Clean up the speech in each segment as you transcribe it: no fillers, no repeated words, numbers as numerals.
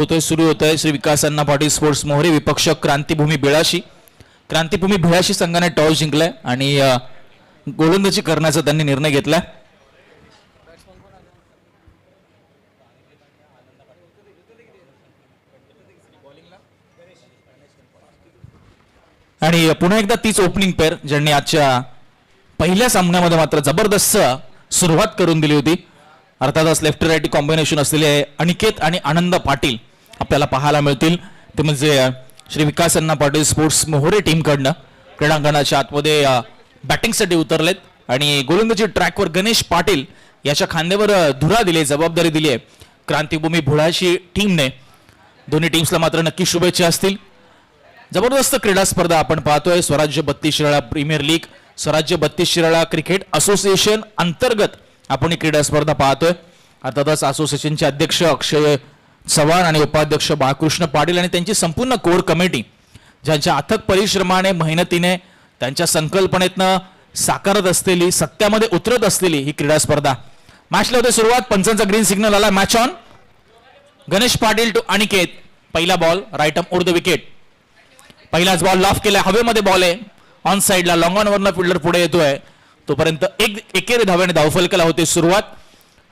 सुरू होतोय श्री विकास अण्णा पाटील स्पोर्ट्स मोहरे विपक्ष क्रांतिभूमी बेळाशी संघाने टॉस जिंकलाय आणि गोलंदाजी करण्याचा त्यांनी निर्णय घेतलाय. आणि पुन्हा एकदा तीच ओपनिंग पेअर ज्यांनी आजच्या पहिल्या सामन्यामध्ये मात्र जबरदस्त सुरुवात करून दिली होती. अर्थातच लेफ्ट राईट कॉम्बिनेशन असलेले अनिकेत आणि आनंद पाटील आपल्याला पाहायला मिळतील. ते म्हणजे श्री विकास अण्णा पाटील स्पोर्ट्स मोहरे टीमकडनं क्रीडांगणाच्या आतमध्ये बॅटिंगसाठी उतरलेत आणि गोलंदाजी ट्रॅकवर गणेश पाटील याच्या खांद्यावर धुरा दिली, जबाबदारी दिली आहे क्रांतिभूमी भुळाशी टीमने. दोन्ही टीम्सला मात्र नक्की शुभेच्छा असतील. जबरदस्त क्रीडा स्पर्धा आपण पाहतोय. स्वराज्य 32 शिराळा प्रीमियर लीग, स्वराज्य 32 शिराळा क्रिकेट असोसिएशन अंतर्गत आपण ही क्रीडा स्पर्धा पाहतोय. अर्थातच असोसिएशनचे अध्यक्ष अक्षय चव्हाण आणि उपाध्यक्ष बाळकृष्ण पाटील आणि त्यांची संपूर्ण कोर कमिटी ज्यांच्या अथक परिश्रमाने मेहनतीने त्यांच्या संकल्पनेतनं साकारत असलेली, सत्यामध्ये उतरत असलेली ही क्रीडा स्पर्धा. मॅचला होते सुरुवात. पंचांचा ग्रीन सिग्नल आला. Match on. Ganesh Patil to Aniket. पहिला ball right arm over the wicket. पहिलाच बॉल लॉफ केला. हवेमध्ये बॉल आहे ऑन साइडला. लॉंग ऑन वरनं फिल्डर पुढे येतोय. तोपर्यंत एकेरी धाव्याने धावफलकाला होते सुरुवात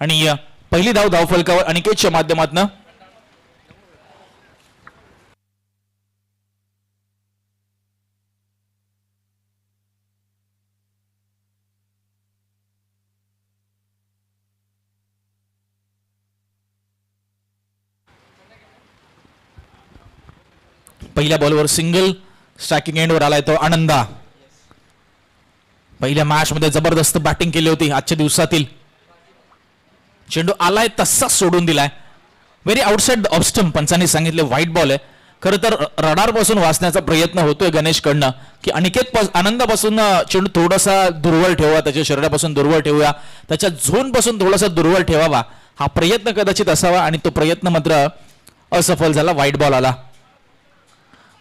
आणि पहिली धाव धावफलकावर अनिकेतच्या माध्यमातून. पहिल्या बॉलवर सिंगल. स्ट्रायकिंग एंडवर आलाय तो आनंदा. पहिल्या मॅच मध्ये जबरदस्त बॅटिंग केली होती आजच्या दिवसातील. चेंडू आलाय तसाच सोडून दिलाय. Very outside off stump. पंचांनी सांगितले वाईट बॉल आहे. खरं तर रडार पासून वाचण्याचा प्रयत्न होतोय गणेश कडनं की अनिकेत आनंदापासून चेंडू थोडासा दुर्वळ ठेवा, त्याच्या शरीरापासून दुर्वळ ठेवूया, त्याच्या झोन पासून थोडासा दुर्वळ ठेवावा, हा प्रयत्न कदाचित असावा आणि तो प्रयत्न मात्र असफल झाला. वाईट बॉल आला.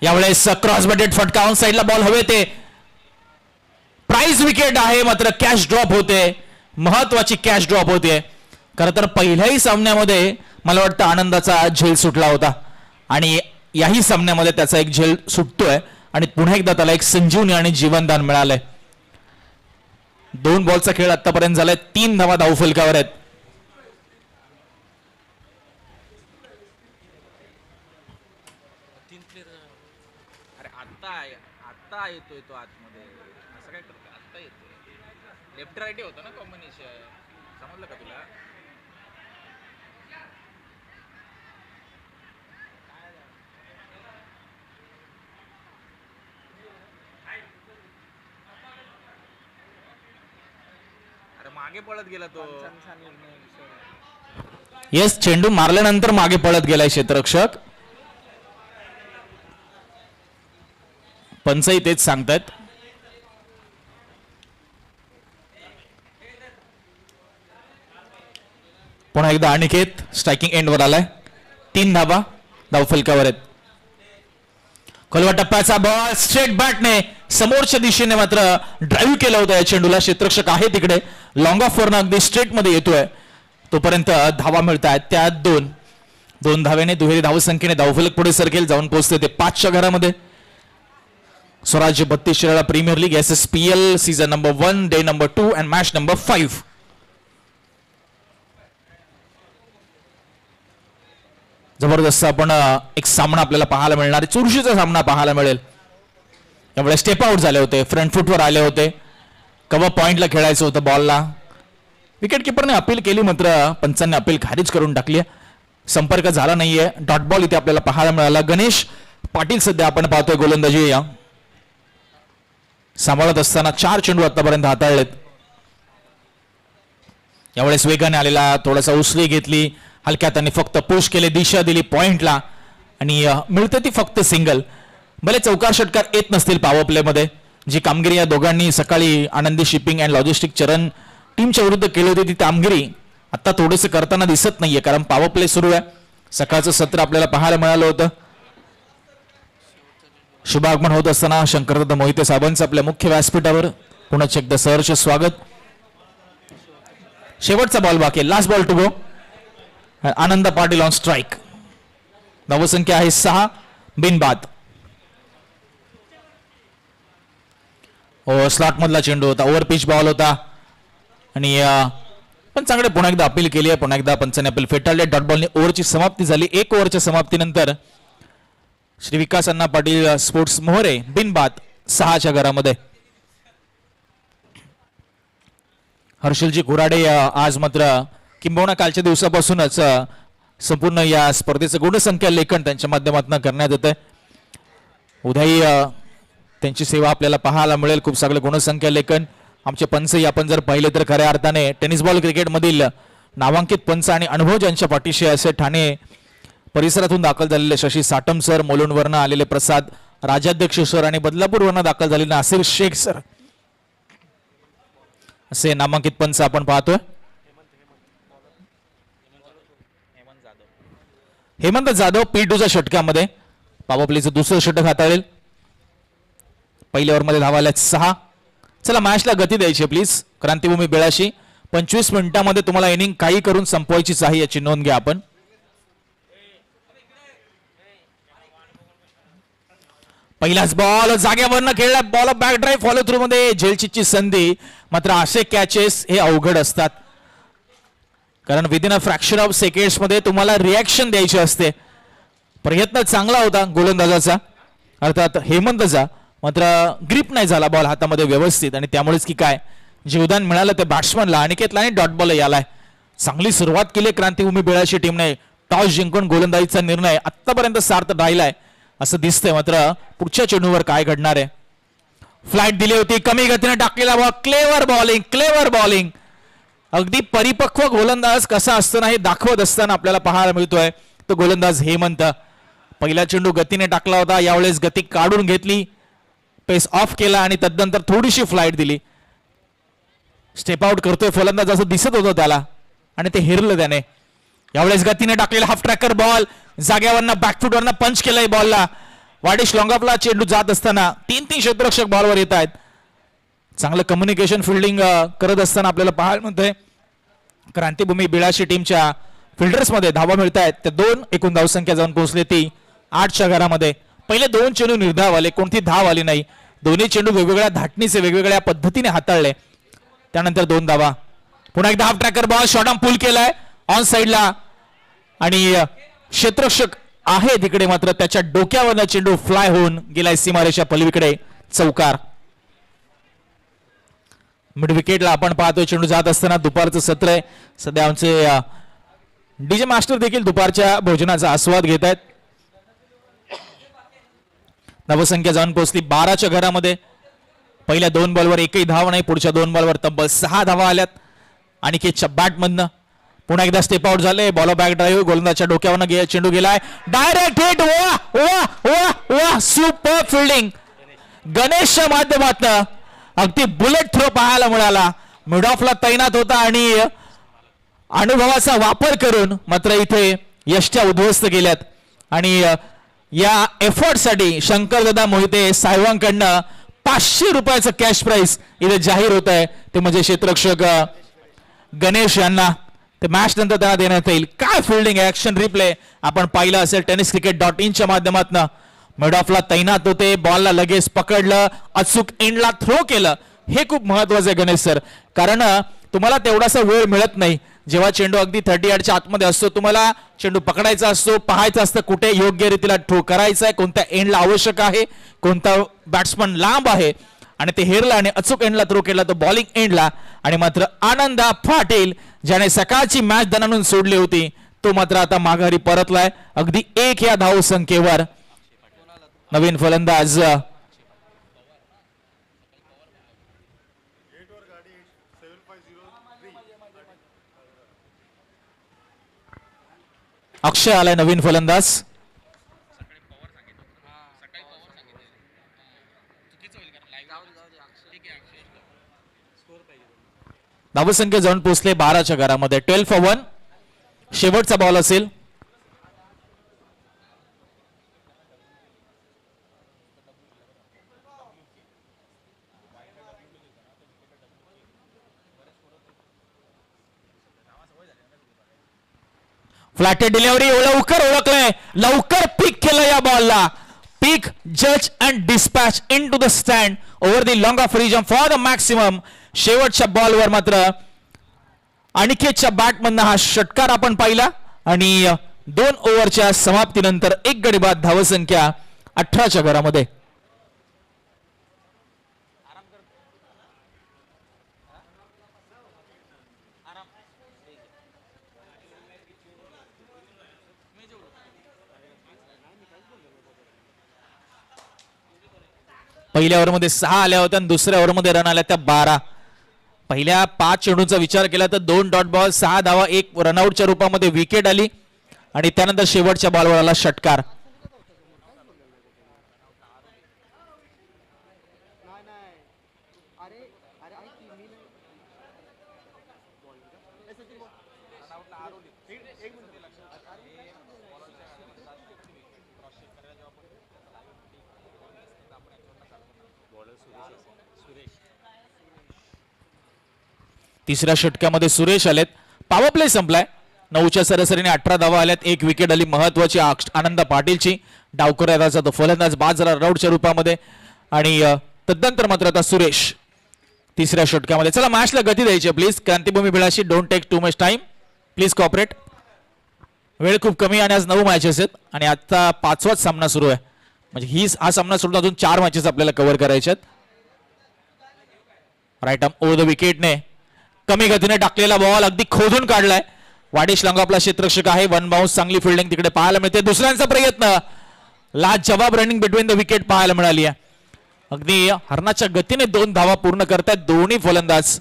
यावेळेस क्रॉस बॅटेड फटका. ऑन साइडला बॉल हवे ते. प्राइज विकेट आहे मात्र कॅश ड्रॉप होते. महत्वाची कॅश ड्रॉप होते. खरं तर पहिल्याही सामन्यामध्ये मला वाटतं आनंदाचा झेल सुटला होता आणि याही सामन्यामध्ये त्याचा एक झेल सुटतोय आणि पुन्हा एकदा त्याला एक संजीवनी आणि जीवनदान मिळालंय. 2 बॉलचा खेळ आतापर्यंत झालाय. 3 धावा धावफलकावर आहेत. आता येतोय तो आतमध्ये. असं काय करतो? आता येतोय. लेफ्ट राईट होतं ना कॉम्बिनेशन. समजलं का तुला? अरे मागे पळत गेला तो. येस, चेंडू मारल्यानंतर मागे पळत गेलाय क्षेत्ररक्षक. पंचही तेच सांगतात. पुन्हा एकदा अनिकेत स्ट्रायकिंग एंडवर आलाय. 3 धावा धावफलकावर आहेत. खोलवा टप्प्याचा बॉल स्ट्रेट बॅटने समोरच्या दिशेने मात्र ड्राईव्ह केला होता या चेंडूला. क्षेत्ररक्षक आहे तिकडे. लॉंग ऑफ वरनं अगदी स्ट्रेट मध्ये येतोय. तोपर्यंत धावा मिळत आहेत. त्यात 2 धाव्याने दुहेरी धावसंख्येने धावफलक पुढे सरकेल. जाऊन पोहोचते ते 5च्या घरामध्ये. Swarajya 32 Shirala premier league SSPL season number 1 day number 2 and match number 5. जबरदस्त आपण एक सामना आपल्याला पाहायला मिळणार. चुरशीचा सामना पाहायला मिळेल. त्यामुळे स्टेप आउट झाले होते. फ्रंट फुटवर आले होते. कव्हर पॉइंटला खेळायचं होतं बॉलला. विकेट किपरने अपील केली मात्र पंचांनी अपील खारिज करून टाकली. संपर्क झाला नाहीये. डॉट बॉल इथे आपल्याला पाहायला मिळाला. गणेश पाटील सध्या आपण पाहतोय गोलंदाजी सांभाळत असताना 4 चेंडू आतापर्यंत हाताळलेत. यावेळेस वेगाने आलेला, थोडासा उसळी घेतली, हलक्या त्यांनी फक्त पुश केले, दिशा दिली पॉइंटला आणि मिळते ती फक्त सिंगल. भले चौकार षटकार येत नसतील पॉवर प्ले मध्ये. जी कामगिरी या दोघांनी सकाळी आनंदी शिपिंग अँड लॉजिस्टिक चरण टीमच्या विरुद्ध केली होती ती कामगिरी आता थोडेसे करताना दिसत नाहीये कारण पॉवर प्ले सुरू आहे. सकाळचं सत्र आपल्याला पाहायला मिळालं होतं. शुभागमन होत असताना शंकरदत्त मोहिते साहेबांचं आपल्या मुख्य व्यासपीठावर पुन्हा एकदा सहर्ष स्वागत. शेवटचा बॉल बाकी, last ball to go. Anand Patil on strike. धावसंख्या आहे 6 बिनबाद. स्लॉट मधला चेंडू होता, ओव्हर पिच बॉल होता आणि पण चांगले पुन्हा एकदा अपील केली आहे. पुन्हा एकदा पंचाने अपील फेटाळले. डॉट बॉलने ओव्हरची समाप्ती झाली. 1 ओव्हरच्या समाप्तीनंतर श्री विकास अण्णा पाटील स्पोर्ट्स मोहरे बिनबाद 6च्या घरामध्ये. हर्षलजी घोराडे आज मात्र किंबहुना कालच्या दिवसापासूनच संपूर्ण या स्पर्धेचं गुणसंख्या लेखन त्यांच्या माध्यमातून करण्यात येतं. उद्याही त्यांची सेवा आपल्याला पाहायला मिळेल. खूप सगळं गुणसंख्या लेखन. आमचे पंच आपण जर पाहिले तर खऱ्या अर्थाने टेनिस बॉल क्रिकेटमधील नामांकित पंच आणि अनुभव ज्यांच्या पाठीशी असे ठाणे परिसरातून दाखल झालेले शशी साटम सर, मोलूनवरनं आलेले प्रसाद राजाध्यक्ष सर आणि बदलापूरवरनं दाखल झालेले नासिर शेख सर असे नामांकित पंच आपण पाहतोय. हेमंत जाधव P2च्या षटकामध्ये पावपलीचं दुसरं षटक हाताळेल. पहिल्या ओव्हरमध्ये धावा आल्या 6. चला मॅचला गती द्यायची प्लीज. क्रांतिभूमी बेळाशी 25 मिनिटांमध्ये तुम्हाला इनिंग काही करून संपवायचीच आहे याची नोंद घ्या आपण. पहिलाच बॉल जाग्यावरनं खेळला. Ball back drive follow through मध्ये झेलचीची संधी. मात्र असे कॅचेस हे अवघड असतात कारण within a fraction of seconds मध्ये तुम्हाला रिॲक्शन द्यायची असते. प्रयत्न चांगला होता गोलंदाजाचा अर्थात हेमंतचा, मात्र ग्रिप नाही झाला बॉल हातामध्ये व्यवस्थित आणि त्यामुळेच की काय जीवदान मिळालं ते बॅट्समनला अनिकेतला आणि डॉट बॉल यालाय. चांगली सुरुवात केली क्रांतिभूमी बेळाशी टीमने. टॉस जिंकून गोलंदाजीचा निर्णय आतापर्यंत सार्थ राहिलाय असं दिसतंय. मात्र पुढच्या चेंडूवर काय घडणार आहे. फ्लाईट दिली होती, कमी गतीने टाकलेला बॉल. Clever bowling. अगदी परिपक्व गोलंदाज कसा असतो ना हे दाखवत असताना आपल्याला पाहायला मिळतोय तो गोलंदाज हेमंत. पहिला चेंडू गतीने टाकला होता, यावेळेस गती काढून घेतली, पेस ऑफ केला आणि तदनंतर थोडीशी फ्लाईट दिली. स्टेप आउट करतोय फलंदाज असं दिसत होतं त्याला आणि ते हेरलं त्याने. यावेळेस गतीने टाकलेला हाफ ट्रॅकर बॉल जाग्यावरनं बॅकफुटवरनं पंच केलंय बॉलला. वाडिश लॉंगऑफला चेंडू जात असताना 3 क्षेत्ररक्षक बॉलवर येत आहेत. चांगलं कम्युनिकेशन फिल्डिंग करत असताना आपल्याला पाहायला मिळतंय क्रांतिभूमी बिळाशी टीमच्या फिल्डर्समध्ये धावा मिळत आहेत. त्या 2 एकूण धावसंख्या जाऊन पोहोचली ती 8च्या घरामध्ये. पहिले 2 चेंडू निर्धाव आले, कोणती धाव आली नाही. दोन्ही चेंडू वेगवेगळ्या धाटणीचे वेगवेगळ्या पद्धतीने हाताळले. त्यानंतर 2 धावा. पुन्हा एकदा half tracker ball short arm pull केलाय ऑन साइडला आणि क्षेत्ररक्षक आहे तिकडे, मात्र त्याच्या डोक्यावरनं चेंडू फ्लाय होऊन गेलाय सीमारेषा पलीकडे. चौकार. मिड विकेटला आपण पाहतोय चेंडू जात असताना. दुपारचं सत्र आहे सध्या. आमचे डीजे मास्टर देखील दुपारच्या भोजनाचा आस्वाद घेत आहेत. धावसंख्या जाऊन पोहोचली 12च्या घरामध्ये. पहिल्या 2 बॉलवर एकही धाव नाही, पुढच्या 2 बॉलवर तब्बल 6 धावा आल्यात अनिकेतच्या बॅटमधनं. पुन्हा एकदा स्टेप आउट झाले. बॉल बॅक ड्राईव्ह गोलंदाजच्या डोक्यावरनं चेंडू गेलाय डायरेक्ट हिट. वा सुपर फिल्डिंग गणेशच्या माध्यमातून. अगदी बुलेट थ्रो पाहायला मिळाला. मिड ऑफला तैनात होता आणि अनुभवाचा वापर करून मात्र इथे यष्ट्या उद्ध्वस्त केल्यात आणि या एफर्टसाठी शंकरदादा मोहिते साहेबांकडनं 500 रुपयाचं कॅश प्राइस इथे जाहीर होत आहे. ते म्हणजे क्षेत्ररक्षक गणेश यांना. ते मॅच नंतर त्यांना देण्यात येईल. काय फिल्डिंग ऍक्शन रिप्ले आपण पाहिलं असेल tenniscricket.in माध्यमातून. मिड ऑफला तैनात होते, बॉलला लगेच पकडलं, अचूक एंडला थ्रो केलं. हे खूप महत्वाचं आहे गणेश सर, कारण तुम्हाला तेवढासा वेळ मिळत नाही जेव्हा चेंडू अगदी 30 यार्डच्या आतमध्ये असतो. तुम्हाला चेंडू पकडायचा असतो, पाहायचं असतं कुठे योग्य रीतीला थ्रो करायचा आहे, कोणत्या एंडला आवश्यक आहे, कोणता बॅट्समन लांब आहे आणि ते हेरला आणि अचूक एंडला थ्रो केला तो बॉलिंग एंडला. आणि मात्र आनंदा पाटील ज्याने सकाळची मॅच दणानून सोडली होती तो मात्र आता माघारी परतलाय अगदी 1 या धाव संख्येवर. नवीन फलंदाज अक्षय आलाय नवीन फलंदाज. धावसंख्या जाऊन पोहोचले 12च्या घरामध्ये. 12 for 1 शेवटचा बॉल असेल. फ्लॅटेड डिलिव्हरी लवकर ओळखलंय, लवकर पिक केलं या बॉलला. पिक जज and dispatch into the stand over the long off region for the maximum. शेवटच्या बॉलवर मात्र अनिकेतच्या बॅटमधनं हा षटकार आपण पाहिला आणि 2 ओव्हरच्या समाप्तीनंतर 1 गडी बाद, धावसंख्या 18च्या घरामध्ये. पहिल्या ओव्हरमध्ये 6 आल्या होत्या आणि दुसऱ्या ओव्हरमध्ये रन आल्या त्या 12. पहिल्या 5 चेंडूंचा विचार केला तर 2 डॉट बॉल, 6 धावा, 1 रनआउटच्या रूपामध्ये विकेट आली आणि त्यानंतर शेवटच्या बॉलवर आला षटकार. तिसऱ्या षटकामध्ये सुरेश आलेत. पॉवर प्ले संपलाय. 9च्या सरासरीने 18 धावा आल्यात, 1 विकेट आली महत्वाची आनंद पाटीलची. डावकऱ्याचा तो फलंदाज बाद झाला रनआउटच्या रूपामध्ये आणि तदनंतर मात्र आता सुरेश तिसऱ्या षटकामध्ये. चला मॅचला गती द्यायची please. Krantibhumi Bilashi don't take too much time, please cooperate. वेळ खूप कमी आणि आज 9 मॅचेस आहेत आणि आता 5वाच सामना सुरू आहे. म्हणजे हा सामना सोडून अजून 4 मॅचेस आपल्याला कव्हर करायचे आहेत. राईट आर्म ओव्हर द विकेटने कमी गतीने टाकलेला बॉल अगदी खोदून काढलाय. वाडेश लांगा आपला क्षेत्ररक्षक आहे. 1 बाउन्स, चांगली फिल्डिंग तिकडे पाहायला मिळते. दुसऱ्यांचा प्रयत्न, लाजवाब रनिंग बिटवीन द विकेट पाहायला मिळाली आहे. अगदी हरणाच्या गतीने 2 धावा पूर्ण करतायत दोन्ही फलंदाज.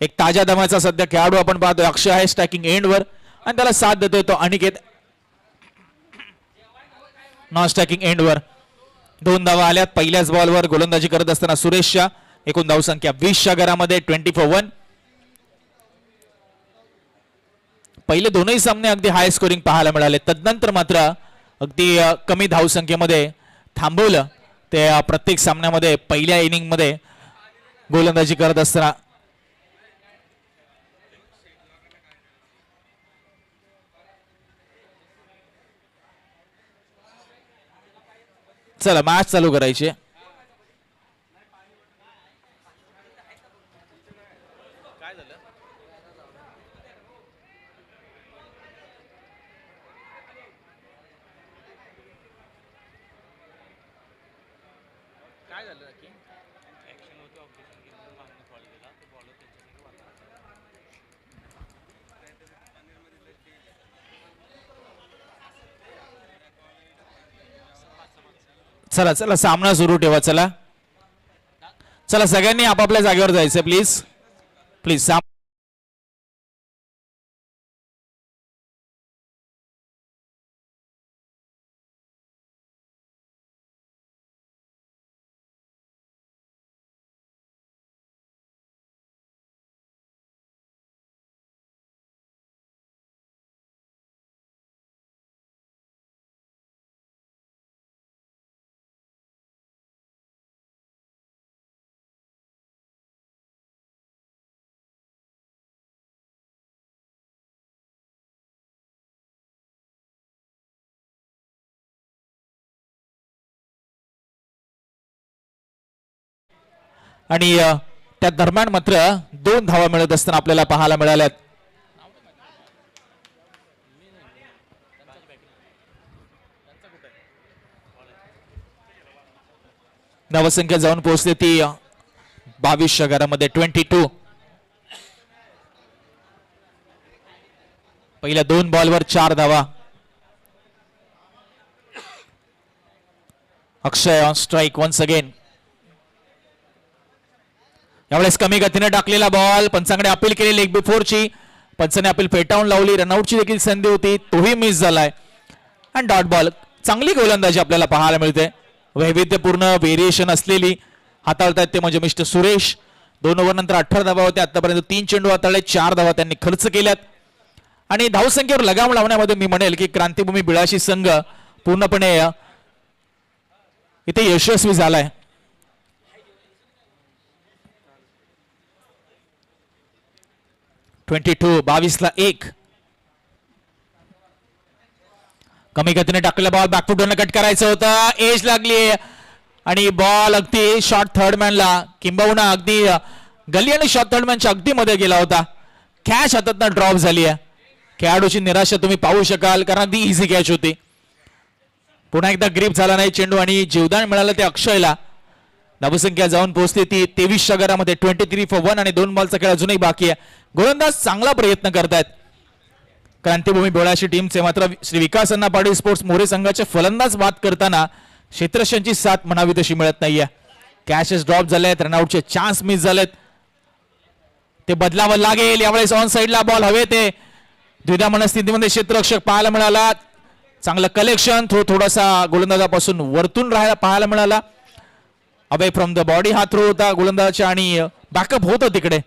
एक ताज्या दमाचा सध्या खेळाडू आपण पाहतोय, अक्षय आहे स्टॅकिंग एंडवर आणि त्याला साथ देतोय तो अनिकेत नॉन स्टॅकिंग एंडवर. 2 धावा आल्यात पहिल्याच बॉलवर गोलंदाजी करत असताना सुरेशच्या. एकूण धावसंख्या 20च्या घरामध्ये, 24-1. पहिले दोनही सामने अगदी हाय स्कोरिंग पाहायला मिळाले. तदनंतर मात्र अगदी कमी धावसंख्येमध्ये थांबवलं ते प्रत्येक सामन्यामध्ये. पहिल्या इनिंग मध्ये गोलंदाजी करत असताना चला मॅच चालू करायची. चला चला सामना सुरू ठेवा. चला चला सगळ्यांनी आपापल्या जागेवर जायचं प्लीज प्लीज. आणि त्या दरम्यान मात्र 2 धावा मिळत असताना आपल्याला पाहायला मिळाल्यात. धावसंख्या जाऊन पोहोचते ती 22च्या घरामध्ये, 22. पहिल्या 2 बॉलवर 4 धावा. अक्षय ऑन स्ट्राइक वन्स अगेन. यावेळेस कमी गतीने टाकलेला बॉल, पंचांकडे अपील केली लेग बिफोरची. पंचाने अपील फेटाळून लावली. रनआउटची देखील संधी होती, तोही मिस झालाय. आणि डॉट बॉल. चांगली गोलंदाजी आपल्याला पाहायला मिळते. वैविध्यपूर्ण व्हेरिएशन असलेली हाताळतायत ते म्हणजे मिस्टर सुरेश. 2 ओव्हर नंतर 18 धावा होत्या. आतापर्यंत 3 चेंडू हाताळले, 4 धावा त्यांनी खर्च केल्यात. आणि धावसंख्येवर लगाम लावण्यामध्ये मी म्हणेल की क्रांतिभूमी बिळाशी संघ पूर्णपणे इथे यशस्वी झालाय. (22) 22ला 1. कमी गतीने टाकलेला बॉल बॅकफुटवरनं कट करायचं होतं, एज लागली आणि बॉल अगदी शॉर्ट थर्डमॅनला किंबहुना अगदी गली आणि शॉर्ट थर्डमॅनच्या अगदी मध्ये गेला होता. कॅच हातातनं ड्रॉप झाली आहे. खेळाडूची निराशा तुम्ही पाहू शकाल, कारण ती इझी कॅच होती. पुन्हा एकदा ग्रीप झाला नाही चेंडू आणि जीवदान मिळालं ते अक्षयला. धावसंख्या जाऊन पोहोचली ती 23च्या घरामध्ये. 23 फॉर 1 आणि 2 बॉलचा खेळ अजूनही बाकी आहे. गोलंदाज चांगला प्रयत्न करतायत क्रांतिभूमी बेळाशी टीमचे. मात्र श्री विकास अण्णा पाटील स्पोर्ट्स मोरे संघाचे फलंदाज बाद करताना क्षेत्ररक्षणाची साथ म्हणावी तशी मिळत नाहीये. कॅचेस ड्रॉप झालेत, रनआउटचे चान्स मिस झालेत, ते बदलावं लागेल. यावेळेस ऑन साइडला बॉल हवे ते द्विधा मनस्थितीमध्ये क्षेत्ररक्षक पाहायला मिळाला. चांगलं कलेक्शन, थोडासा गोलंदाजापासून वरतून राहायला पाहायला मिळाला. अवे फ्रॉम द बॉडी हा थ्रो होता गोलंदाजाच्या आणि बॅकअप होतं तिकडे.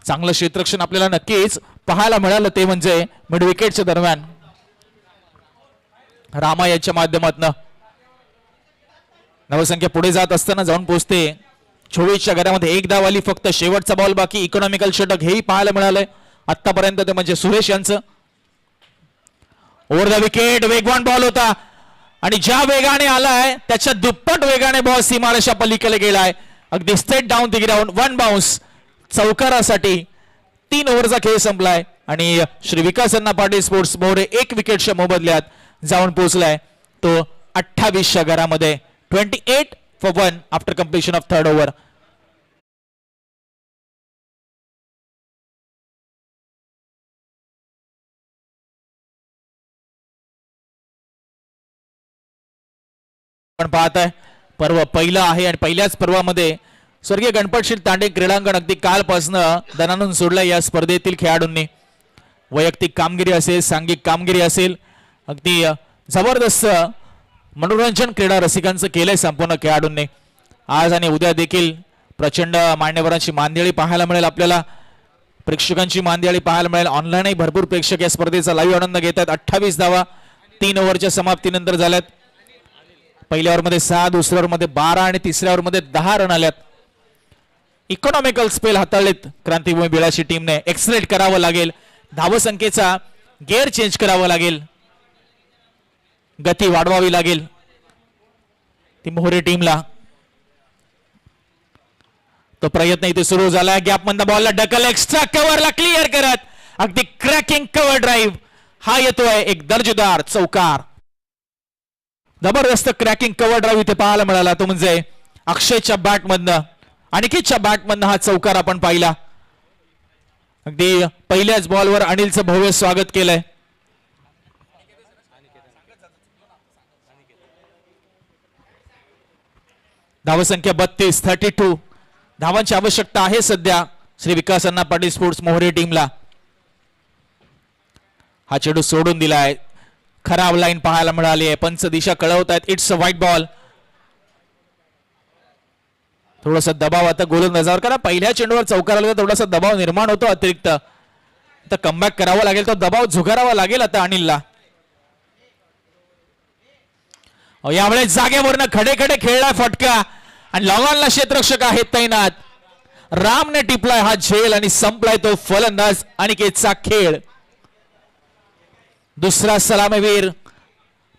चांगलं क्षेत्ररक्षण आपल्याला नक्कीच पाहायला मिळालं, ते म्हणजे मिड विकेटच्या दरम्यान रामा यांच्या माध्यमातून. नवसंख्या पुढे जात असताना जाऊन पोहोचते 24च्या घरामध्ये. एक धाव आली फक्त, शेवटचा बॉल बाकी. इकॉनॉमिकल षटक हेही पाहायला मिळालंय आतापर्यंत, ते म्हणजे सुरेश यांचं. ओव्हर द विकेट, वेगवान बॉल होता आणि ज्या वेगाने आलाय त्याच्या दुप्पट वेगाने बॉल सीमारेषा पलीकडे गेलाय. अगदी straight down the ground, 1 bounce चौकारासाठी. 3 ओव्हरचा खेळ संपलाय आणि श्री विकास अण्णा पाटील स्पोर्ट्स मोरे 1 विकेटच्या मोबदल्यात जाऊन पोहोचलाय तो 28च्या घरामध्ये. 28 for 1 after completion of 3rd over. आपण पाहत आहे पर्व पहिलं आहे आणि पहिल्याच पर्वामध्ये स्वर्गीय गणपतशील तांडे क्रीडांगण अगदी कालपासून दणानून सोडलं. या स्पर्धेतील खेळाडूंनी वैयक्तिक कामगिरी असेल, सांघिक कामगिरी असेल, अगदी जबरदस्त मनोरंजन क्रीडा रसिकांचं केलंय संपूर्ण खेळाडूंनी. आज आणि उद्या देखील प्रचंड मान्यवरांची मांदियाळी पाहायला मिळेल आपल्याला, प्रेक्षकांची मांदियाळी पाहायला मिळेल. ऑनलाईनही भरपूर प्रेक्षक या स्पर्धेचा लाईव्ह आनंद घेत आहेत. 28 धावा 3 ओव्हरच्या समाप्तीनंतर झाल्यात. पहिल्या ओव्हरमध्ये 6, दुसऱ्या ओव्हरमध्ये 12 आणि तिसऱ्या ओव्हरमध्ये 10 रन आल्यात. इकॉनॉमिकल स्पेल हाताळलेत क्रांतिभूमी बेळाशी टीमने. एक्सलेट करावं लागेल, धावसंख्येचा गेअर चेंज करावा लागेल, गती वाढवावी लागेल ती मोहरे टीमला. तो प्रयत्न इथे सुरू झाला. गॅप मधला बॉलला डकल, एक्स्ट्रा कव्हरला क्लिअर करत अगदी क्रॅकिंग कव्हर ड्राईव्ह हा येतोय. एक दर्जेदार चौकार, जबरदस्त क्रॅकिंग कव्हर ड्राईव्ह इथे पाहायला मिळाला. तो म्हणजे अक्षयच्या बॅटमधनं, अनिकेतच्या बॅटमधनं हा चौकार आपण पाहिला. अगदी पहिल्याच बॉलवर अनिलचं भव्य स्वागत केलंय. धावसंख्या 32 धावांची आवश्यकता आहे सध्या श्री विकास अण्णा पाटील स्पोर्ट्स मोहरे टीमला. हा चेंडू सोडून दिलाय. खराब लाईन पाहायला मिळाली आहे. पंच दिशा कळवत आहेत. It's a white ball. थोडासा दबाव आता गोलंदाजावर, कारण पहिल्या चेंडूवर चौकार आला थोडासा दबाव निर्माण होतो अतिरिक्त. आता कमबॅक करावा लागेल, तो दबाव झुगारावा लागेल आता अनिलला. यावेळेस जागेवरनं खडे खडे खेळलाय फटका आणि लॉंगॉनला क्षेत्ररक्षक आहेत तैनात. रामने टिपलाय हा झेल आणि संपलाय तो फलंदाज अनिकेतचा खेळ. दुसरा सलामीवीर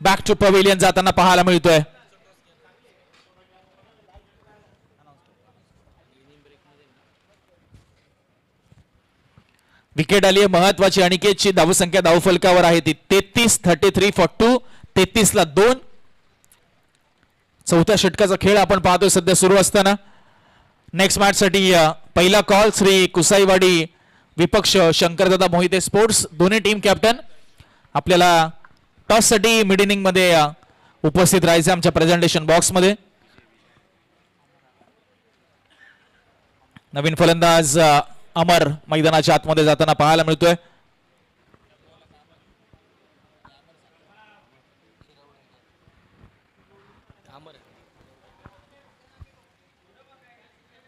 बॅक टू पवेलियन जाताना पाहायला मिळतोय. विकेट आली आहे महत्वाची. अनिकेतची धावसंख्या धावफलकावर आहे ती 33 फॉर 2. 33 ला 2. चौथ्या षटकाचा खेळ आपण पाहतोय सध्या सुरू असताना. नेक्स्ट मॅच साठी पहिला कॉल श्री कुसाईवाडी विपक्ष शंकरदादा मोहिते स्पोर्ट्स. दोन्ही टीम कॅप्टन आपल्याला टॉस साठी मिड इनिंग मध्ये उपस्थित राहायचे आमच्या प्रेझेंटेशन बॉक्स मध्ये. नवीन फलंदाज अमर मैदानाच्या आतमध्ये जाताना पाहायला मिळतोय.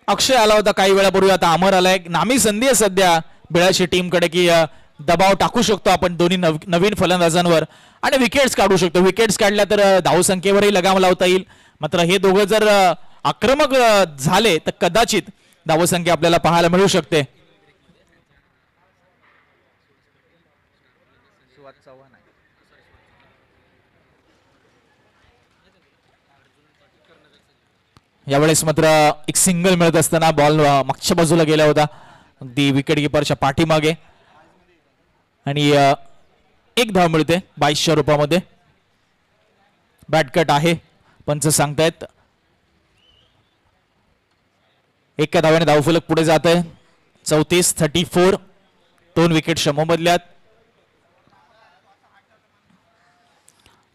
अक्षय आला होता काही वेळापूर्वी, आता अमर आलाय. नामी संधी आहे सध्या बेळाशी टीम कडे की दबाव टाकू शकतो आपण दोन्ही नवीन फलंदाजांवर आणि विकेट्स काढू शकतो. विकेट्स काढल्या तर धावसंख्येवरही लगाम लावता येईल. मात्र हे दोघं जर आक्रमक झाले तर कदाचित धावसंख्या आपल्याला पाहायला मिळू शकते. यावेळेस मात्र एक सिंगल मिळत असताना बॉल मागच्या बाजूला गेला होता अगदी विकेट किपरच्या पाठीमागे आणि एक धाव मिळते 2200 रुपयामध्ये. बॅट कट आहे पंच सांगतायत. एका धाव्याने धावफलक पुढे जात आहे 34-34. 2 विकेट मोबदल्यात.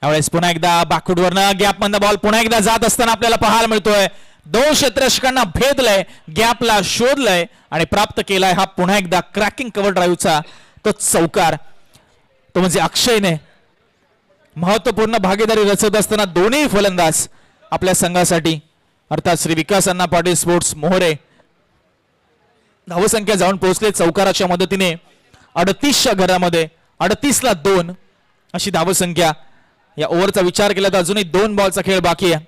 यावेळेस पुन्हा एकदा बॅकवर्डवरनं गॅप मधला बॉल पुन्हा एकदा जात असताना आपल्याला पाहायला मिळतोय. 2 क्षेत्ररक्षकांना भेदलंय, गॅपला शोधलंय आणि प्राप्त केलाय हा पुन्हा एकदा क्रॅकिंग कव्हर ड्राईव्हचा तो चौकार. तो म्हणजे अक्षयने महत्वपूर्ण भागीदारी रचत असताना दोन्ही फलंदाज आपल्या संघासाठी अर्थात श्री विकास अण्णा पाटील स्पोर्ट्स मोहरे धावसंख्या जाऊन पोहोचले चौकाराच्या मदतीने 38च्या घरामध्ये 38ला 2 अशी धावसंख्या. या ओव्हरचा विचार केला तर अजूनही 2 बॉलचा खेळ बाकी आहे.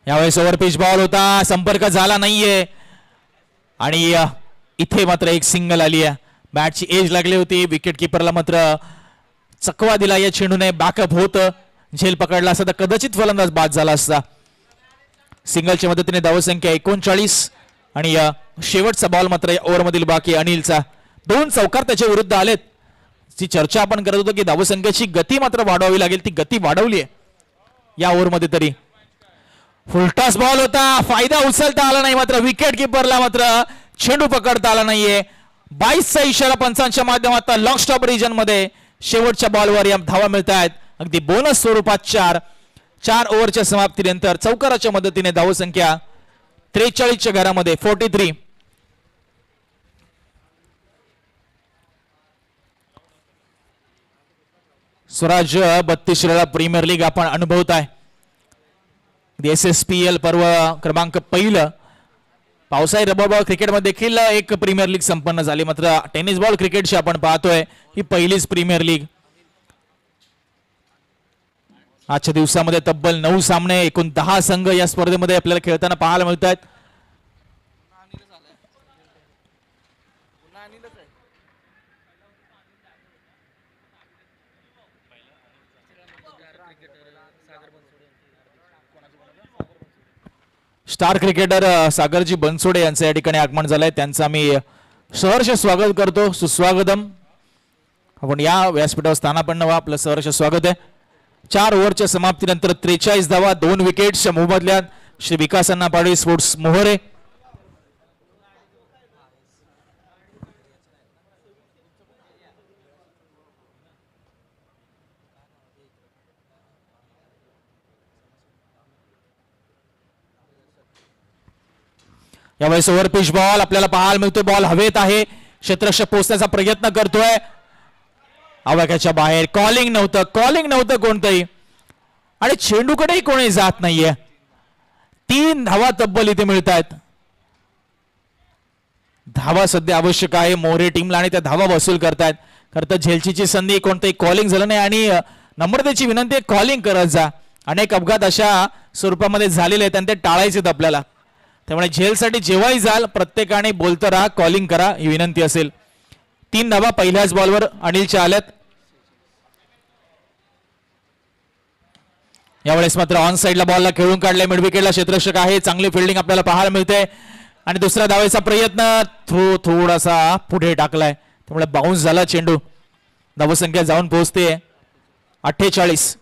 यावेळेस ओव्हर पिच बॉल होता, संपर्क झाला नाहीये आणि इथे मात्र एक सिंगल आली आहे. बॅटची एज लागली होती. विकेट किपरला मात्र चकवा दिला या चेंडूने. बॅकअप होत झेल पकडला असता तर कदाचित फलंदाज बाद झाला असता. सिंगलच्या मदतीने धावसंख्या 39 आणि शेवटचा बॉल मात्र या ओव्हरमधील बाकी अनिलचा. 2 चौकार त्याच्या विरुद्ध आलेत. जी चर्चा आपण करत होतो की धावसंख्येची गती मात्र वाढवावी लागेल, ती गती वाढवली आहे या ओव्हरमध्ये तरी. फुलटॉस बॉल होता, फायदा उचलता आला नाही मात्र विकेट किपरला मात्र चेंडू पकडता आला नाहीये. 22चा इशारा पंचांच्या माध्यमातून लॉंग स्टॉप रिजन मध्ये शेवटच्या बॉलवर या धावा मिळत आहेत अगदी बोनस स्वरूपात. 4 ओव्हरच्या समाप्तीनंतर चौकाराच्या मदतीने धावसंख्या 43च्या घरामध्ये 43. स्वराज 32 प्रीमियर लीग आपण अनुभवत आहे. SSPL पर्व क्रमांक 1. पावसाळी रबर बॉल क्रिकेटमध्ये देखील एक प्रीमियर लीग संपन्न झाली. मात्र टेनिस बॉल क्रिकेटची आपण पाहतोय ही पहिलीच प्रीमियर लीग. आजच्या दिवसामध्ये तब्बल 9 सामने, एकूण 10 संघ या स्पर्धेमध्ये आपल्याला खेळताना पाहायला मिळत आहेत. स्टार क्रिकेटर सागरजी बनसोडे यांचं या ठिकाणी आगमन झालंय. त्यांचं आम्ही सहर्ष स्वागत करतो. सुस्वागतम. आपण या व्यासपीठावर स्थानापन्न व्हा. आपलं सहर्ष स्वागत आहे. 4 ओव्हरच्या समाप्तीनंतर 43 धावा, 2 विकेट्स मोबदल्यात श्री विकास अण्णा पाटील स्पोर्ट्स मोहरे. यावेळेस ओव्हर पिच बॉल आपल्याला पाहायला मिळतोय. बॉल हवेत आहे, क्षेत्ररक्षक पोहोचण्याचा प्रयत्न करतोय, आवाक्याच्या बाहेर. कॉलिंग नव्हतं कोणतंही आणि चेंडूकडेही कोणी जात नाहीये. 3 धावा तब्बल इथे मिळत आहेत. धावा सध्या आवश्यक आहे मोहरे टीमला आणि त्या धावा वसूल करतायत. खरं तर झेलचीची संधी, कोणतंही कॉलिंग झालं नाही आणि नम्रतेची विनंती आहे कॉलिंग करत जा. अनेक अपघात अशा स्वरूपामध्ये झालेले आहेत आणि ते टाळायचे आपल्याला. त्यामुळे झेलसाठी जेव्हाही जाल प्रत्येकाने बोलतं राहा, कॉलिंग करा ही विनंती असेल. 3 धावा पहिल्याच बॉलवर अनिलच्या आल्यात. यावेळेस मात्र ऑन साइडला बॉलला खेळून काढलाय. मिड विकेटला क्षेत्ररक्षक आहे. चांगली फिल्डिंग आपल्याला पाहायला मिळते आणि दुसऱ्या धावेचा प्रयत्न थोडासा पुढे टाकलाय, त्यामुळे बाउन्स झाला चेंडू. धावसंख्या जाऊन पोहोचते 48.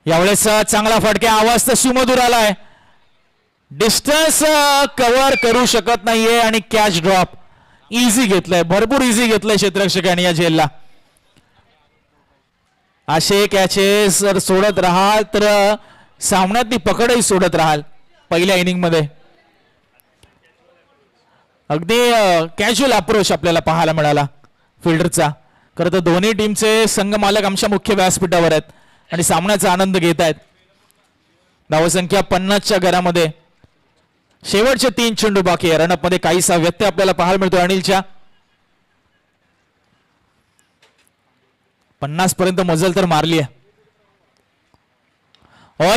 यावेळेस चांगला फटका, आवाज तर सुमधुर आलाय. डिस्टन्स कव्हर करू शकत नाहीये आणि कॅच ड्रॉप इझी घेतलंय, भरपूर इझी घेतलंय क्षेत्ररक्षकांनी या झेलला. असे कॅचेस जर सोडत राहाल तर सामन्यात ती पकडही सोडत राहाल. पहिल्या इनिंग मध्ये अगदी कॅज्युअल अप्रोच आपल्याला पाहायला मिळाला फिल्डरचा. खरं तर दोन्ही टीमचे संघ मालक आमच्या मुख्य व्यासपीठावर आहेत आणि सामन्याचा आनंद घेत आहेत. धावसंख्या 50च्या घरामध्ये शेवटचे 3 चेंडू बाकी आहे. रनअप मध्ये काहीसा व्यत्यय आपल्याला पाहायला मिळतो अनिलच्या. 50 पर्यंत मजल तर मारली आहे.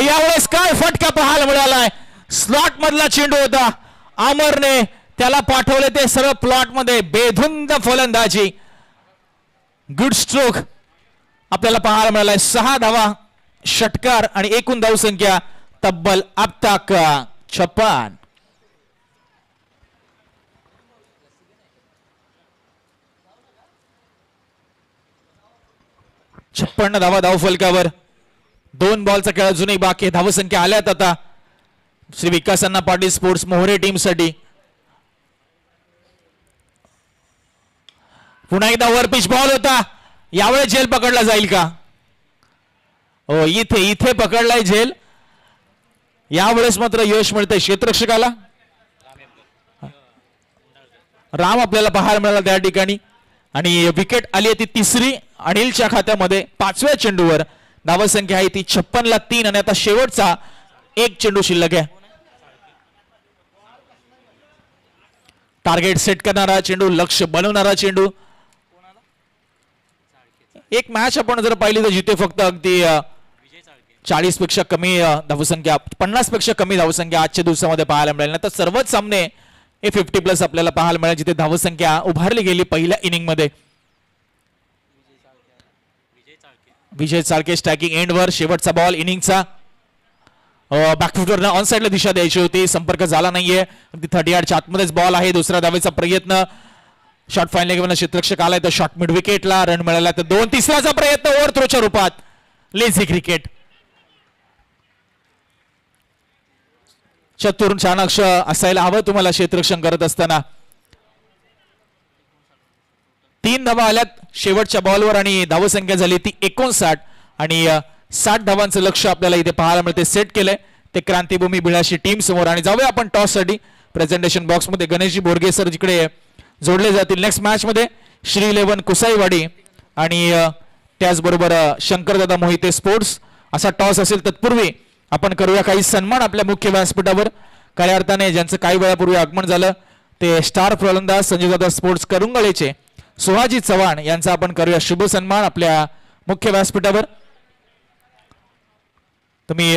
यावेळेस काय फटका पाहायला मिळालाय. स्लॉट मधला चेंडू होता आमरने त्याला पाठवले ते सर्व प्लॉट मध्ये. बेधुंद फलंदाजी, गुड स्ट्रोक आपल्याला पाहायला मिळालाय. 6 धावा, षटकार आणि एकूण धावसंख्या तब्बल अब 56. 56 धावा धावफलकावर. 2 बॉलचा खेळ अजूनही बाकी. धावसंख्या आल्यात आता श्री विकास अण्णा पाटील स्पोर्ट्स मोहरे टीम साठी. पुन्हा एकदा वर पिच बॉल होता. यावेळेस झेल पकडला जाईल का? हो, इथे पकडलाय झेल. यावेळेस मात्र यश मिळतंय क्षेत्ररक्षकाला. राम आपल्याला पाहायला मिळाला त्या ठिकाणी आणि विकेट आली आहे ती तिसरी अनिलच्या खात्यामध्ये. 5व्या चेंडूवर धावसंख्या आहे ती 56ला 3 आणि आता शेवटचा एक चेंडू शिल्लक आहे. टार्गेट सेट करणारा चेंडू, लक्ष बनवणारा चेंडू. एक मॅच आपण जर पाहिली तर जिथे फक्त अगदी 40 पेक्षा कमी धावसंख्या, 50 पेक्षा कमी धावसंख्या आजच्या दिवसामध्ये पाहायला मिळेल. तर सर्वच सामने 50+ आपल्याला पाहायला मिळेल जिथे धावसंख्या उभारली गेली पहिल्या इनिंग मध्ये. विजय चाळके स्ट्रायकिंग एंडवर. शेवटचा बॉल इनिंगचा. बॅकफुटवर ऑन साइडला दिशा द्यायची होती, संपर्क झाला नाहीये. 30 यार्डच्या आतमध्येच बॉल आहे. दुसरा धावेचा प्रयत्न. शॉट फाईनल घेऊन क्षेत्ररक्षक आलाय तर शॉट मिड विकेटला रन मिळाला. तर 2 तिसऱ्याचा प्रयत्न ओव्हर थ्रोच्या रूपात. Lazy cricket. चतुर चाणाक्ष असायला हवं तुम्हाला क्षेत्ररक्षण करत असताना. 3 धावा आल्यात शेवटच्या बॉलवर आणि धावसंख्या झाली ती 59 आणि 60 धावांचं लक्ष आपल्याला इथे पाहायला मिळते. सेट केलंय ते क्रांतिभूमी बिळाशी टीम समोर. आणि जाऊया आपण टॉस साठी. प्रेझेंटेशन बॉक्स मध्ये गणेशजी बोरगे सर जिकडे जोडले जातील. नेक्स्ट मॅच मध्ये श्री 11 कुसाईवाडी आणि त्याचबरोबर शंकरदादा मोहिते स्पोर्ट्स असा टॉस असेल. तत्पूर्वी आपण करूया काही सन्मान आपल्या मुख्य व्यासपीठावर. खऱ्या अर्थाने ज्यांचं काही वेळापूर्वी आगमन झालं ते स्टार फलंदाज संजयदादा स्पोर्ट्स करुंगळेचे सुहाजी चव्हाण यांचा आपण करूया शुभ सन्मान आपल्या मुख्य व्यासपीठावर. तुम्ही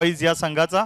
पैज या संघाचा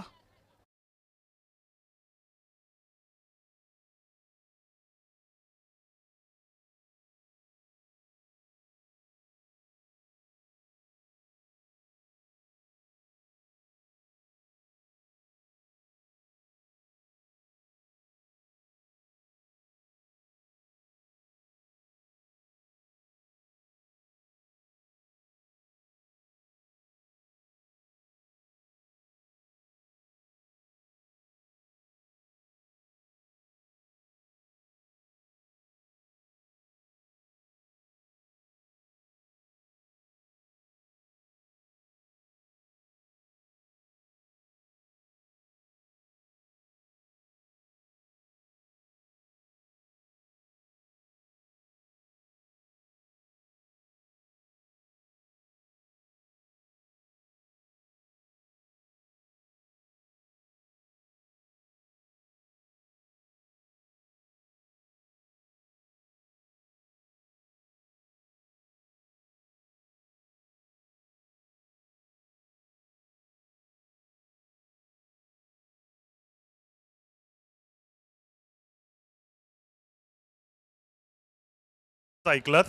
ऐकलत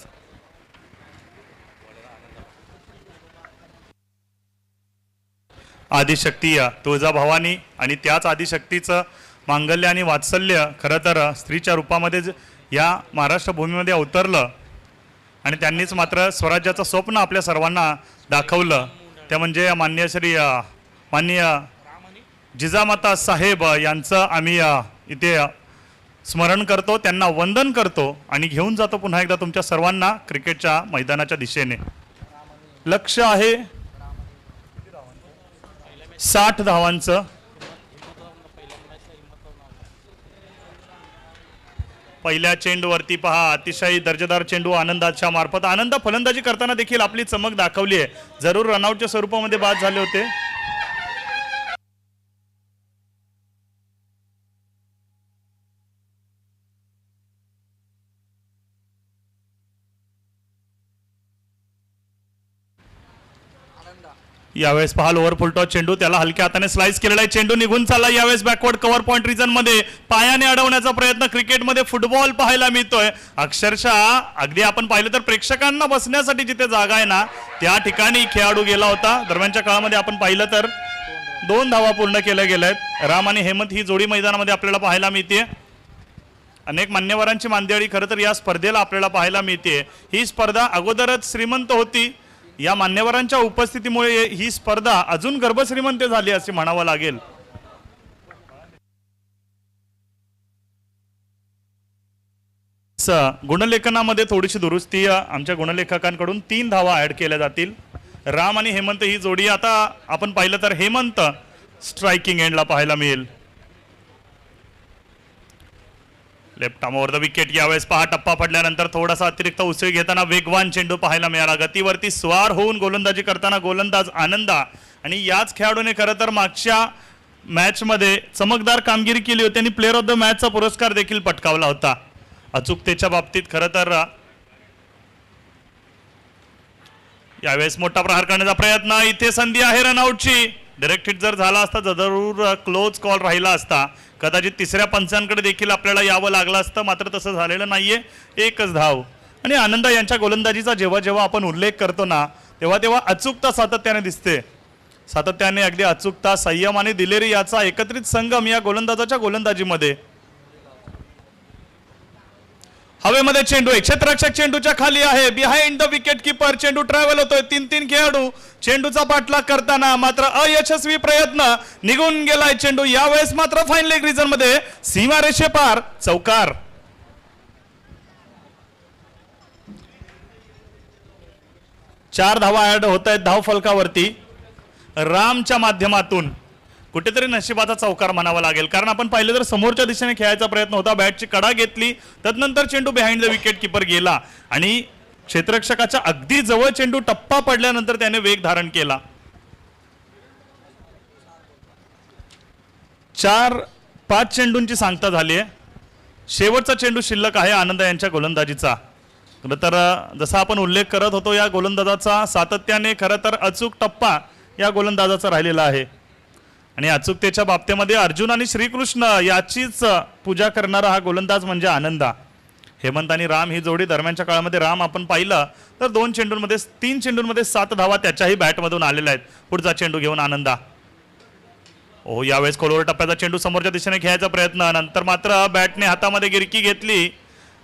आदिशक्ती तुळजाभवानी आणि त्याच आदिशक्तीचं मांगल्य आणि वात्सल्य खरं तर स्त्रीच्या रूपामध्ये या महाराष्ट्र भूमीमध्ये अवतरलं आणि त्यांनीच मात्र स्वराज्याचं स्वप्न आपल्या सर्वांना दाखवलं. ते म्हणजे मान्य श्री माननीय जिजामाता साहेब यांचं आम्ही इथे स्मरण करतो, त्यांना वंदन करतो आणि घेऊन जातो पुन्हा एकदा तुमच्या सर्वांना क्रिकेटच्या मैदानाच्या दिशेने. लक्ष आहे 60 धावांचं. पहिल्या चेंडूवरती पहा अतिशय दर्जेदार चेंडू आनंदाच्या मार्फत. आनंद फलंदाजी करताना देखील आपली चमक दाखवली आहे. जरूर रनआउटच्या स्वरूपामध्ये बाद झाले होते. यावेळेस पहा लोअर फुलटॉस चेंडू, त्याला हलक्या हाताने स्लाइस केलेला आहे. चेंडू निघून चालला. यावेळेस बॅकवर्ड कव्हर पॉइंट रिजन मध्ये पायाने अडवण्याचा प्रयत्न. क्रिकेटमध्ये फुटबॉल पाहायला मिळतोय. अक्षरशः अगदी आपण पाहिलं तर प्रेक्षकांना बसण्यासाठी जिथे जागा आहे ना त्या ठिकाणी खेळाडू गेला होता. दरम्यानच्या काळामध्ये आपण पाहिलं तर 2 धावा पूर्ण केल्या गेल्या आहेत. राम आणि हेमंत ही जोडी मैदानामध्ये आपल्याला पाहायला मिळते. अनेक मान्यवरांची मांदियाळी खरं तर या स्पर्धेला आपल्याला पाहायला मिळते. ही स्पर्धा अगोदरच श्रीमंत होती. या मान्यवरांच्या उपस्थितीमुळे ही स्पर्धा अजून गर्भश्रीमंत झाली असे म्हणावं लागेल. गुणलेखनामध्ये थोडीशी दुरुस्ती आमच्या गुणलेखकांकडून 3 धावा ऍड केल्या जातील. राम आणि हेमंत ही जोडी आता आपण पाहिलं तर हेमंत स्ट्रायकिंग एंडला पाहायला मिळेल. Left arm over the wicket. यावेळेस पहा टप्पा पडल्यानंतर थोडासा अतिरिक्त उसळी घेताना वेगवान चेंडू पाहायला मिळाला. गतीवरती स्वार होऊन गोलंदाजी करताना गोलंदाज आनंदा आणि याच खेळाडूने खरं तर मागच्या मॅच मध्ये चमकदार कामगिरी केली होती आणि प्लेअर ऑफ द मॅचचा पुरस्कार देखील पटकावला होता. अचूकतेच्या बाबतीत खरं तर यावेळेस मोठा प्रहार करण्याचा प्रयत्न. इथे संधी आहे रनआउटची. डायरेक्ट हिट जर झाला असता जरूर क्लोज कॉल राहिला असता. कदाचित तिसऱ्या पंचांकडे देखील आपल्याला यावं लागलं असतं, मात्र तसं झालेलं नाहीये. 1च धाव. आणि आनंद यांच्या गोलंदाजीचा जेव्हा जेव्हा आपण उल्लेख करतो ना तेव्हा तेव्हा अचूकता सातत्याने दिसते. सातत्याने अगदी अचूकता, संयम आणि दिलेरी याचा एकत्रित संगम या गोलंदाजाच्या गोलंदाजीमध्ये. हवेमध्ये चेंडू आहे. क्षेत्ररक्षक चेंडूच्या खाली आहे. Behind the wicket keeper. चेंडू ट्रॅव्हल होतोय. 3 खेळाडू चेंडूचा पाठलाग करताना मात्र अयशस्वी प्रयत्न. निघून गेलाय चेंडू. यावेळेस मात्र फाईन लेग रिजन मध्ये सीमारेषे पार चौकार. चार धावा ऍड होत आहेत धाव फलकावरती. रामच्या माध्यमातून कुठेतरी नशिबाचा चौकार म्हणावा लागेल, कारण आपण पाहिलं तर समोरच्या दिशेने खेळायचा प्रयत्न होता. बॅटची कडा घेतली, तदनंतर चेंडू बिहाइंड द विकेट किपर गेला आणि क्षेत्ररक्षकाच्या अगदी जवळ चेंडू टप्पा पडल्यानंतर त्याने वेग धारण केला. 4-5 चेंडूंची सांगता झाली आहे. शेवटचा चेंडू शिल्लक आहे आनंद यांच्या गोलंदाजीचा. खरं तर जसा आपण उल्लेख करत होतो या गोलंदाजाचा सातत्याने खरं तर अचूक टप्पा या गोलंदाजाचा राहिलेला आहे. आणि अचूकतेच्या बाबतीमध्ये अर्जुन आणि श्रीकृष्ण याचीच पूजा करणारा हा गोलंदाज म्हणजे आनंदा. हेमंत आणि राम ही जोडी दरम्यानच्या काळामध्ये राम आपण पाहिलं तर 3 चेंडूंमध्ये 7 धावा त्याच्याही बॅटमधून आलेल्या आहेत. पुढचा चेंडू घेऊन आनंदा. ओ यावेळेस खोलवर टप्प्याचा चेंडू समोरच्या दिशेने खेळायचा प्रयत्न, नंतर मात्र बॅटने हातामध्ये गिरकी घेतली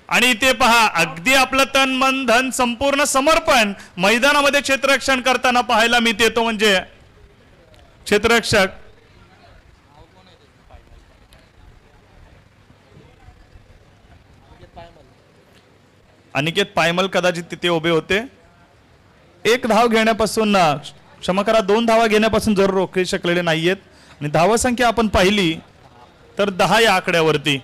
आणि इथे पहा अगदी आपलं तन मन धन संपूर्ण समर्पण मैदानामध्ये क्षेत्ररक्षण करताना पाहायला मिळते. तो म्हणजे क्षेत्ररक्षक अनिकेत पायमल कदाचित तिथे उभे होते. 1 धाव घेण्यापासून क्षमा करा 2 धावा घेण्यापासून जरूर रोखू शकलेले नाहीयेत आणि धावसंख्या आपण पाहिली तर 10 या आकड्यावरती.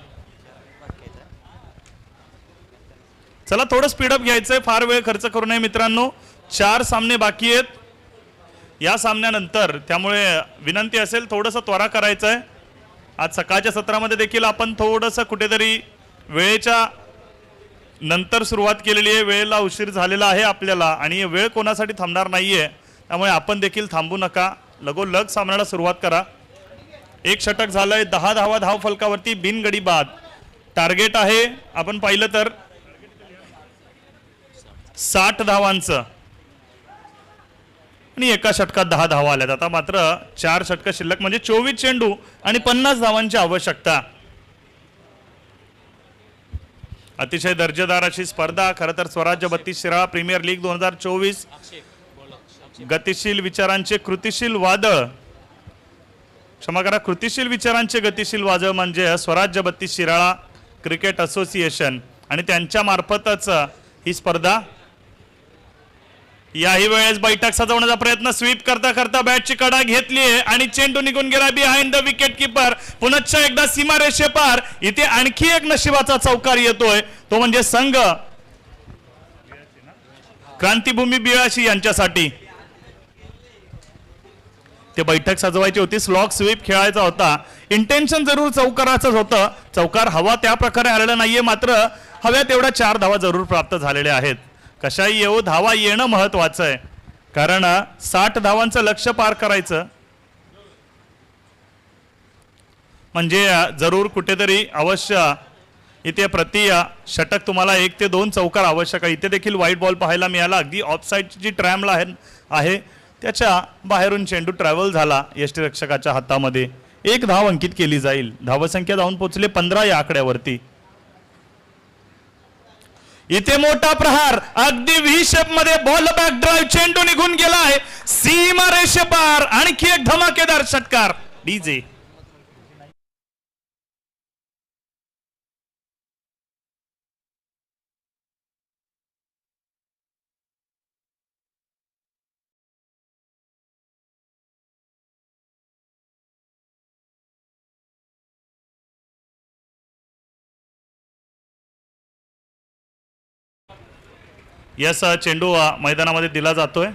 चला थोडं स्पीडअप घ्यायचंय, फार वेळ खर्च करू नये मित्रांनो. 4 सामने बाकी आहेत या सामन्यानंतर, त्यामुळे विनंती असेल थोडंसं त्वरा करायचं आहे. आज सकाळच्या सत्रामध्ये देखील आपण थोडंसं कुठेतरी वेळेच्या नंतर सुरुवात केलेली आहे, वेळेला उशीर झालेला आहे आपल्याला आणि वेळ कोणासाठी थांबणार नाहीये, त्यामुळे आपण देखील थांबू नका, लगोलग सामन्याला सुरुवात करा. 1 षटक झालंय, 10 धावा धाव फलकावरती, बिनगडी बाद. टार्गेट आहे आपण पाहिलं तर 60 धावांचं आणि एका षटकात 10 धावा आल्यात. आता मात्र 4 षटकं शिल्लक म्हणजे 24 चेंडू आणि 50 धावांची आवश्यकता. अतिशय दर्जेदार अशी स्पर्धा. खरं तर स्वराज्य 32 शिराळा प्रीमियर लीग 2024 गतिशील विचारांचे कृतिशील वादळ, क्षमा करा कृतिशील विचारांचे गतिशील वादळ म्हणजे स्वराज्य 32 शिराळा क्रिकेट असोसिएशन आणि त्यांच्या मार्फतच ही स्पर्धा. याही वेळेस बैठक सजवण्याचा प्रयत्न, स्वीप करता करता बॅटची कडा घेतली आणि चेंडू निघून गेला बिहाइंड द विकेट किपर. पुन्हा एकदा सीमारेषे पार. इथे आणखी एक नशिबाचा चौकार येतोय, तो म्हणजे संघ क्रांतिभूमी बिळाशी यांच्यासाठी. ते बैठक सजवायची होती, स्लॉग स्वीप खेळायचा होता, इंटेन्शन जरूर चौकाराचंच होतं. चौकार हवा त्या प्रकारे आलेला नाहीये, मात्र हव्या तेवढ्या 4 धावा जरूर प्राप्त झालेल्या आहेत. कशाही येऊ धावा येणं महत्वाचं आहे, कारण 60 धावांचं लक्ष्य पार करायचं म्हणजे जरूर कुठेतरी अवश्य इथे प्रति षटक तुम्हाला 1 ते 2 चौकार आवश्यक आहे. इथे देखील व्हाईट बॉल पाहायला मिळाला. अगदी ऑफसाईडची जी ट्रॅमला आहे त्याच्या बाहेरून चेंडू ट्रॅव्हल झाला यष्टीरक्षकाच्या हातामध्ये. 1 धाव अंकित केली जाईल. धावसंख्या जाऊन पोहोचले 15 या आकड्यावरती. इथे मोठा प्रहार, अगदी व्ही शेप मध्ये बॉल बॅक ड्राइव्ह, चेंडू निघून गेलाय सीमा रेषे पार. आणखी एक धमाकेदार षटकार. डीजे यस चेंडू मैदानामध्ये दिला जातोय.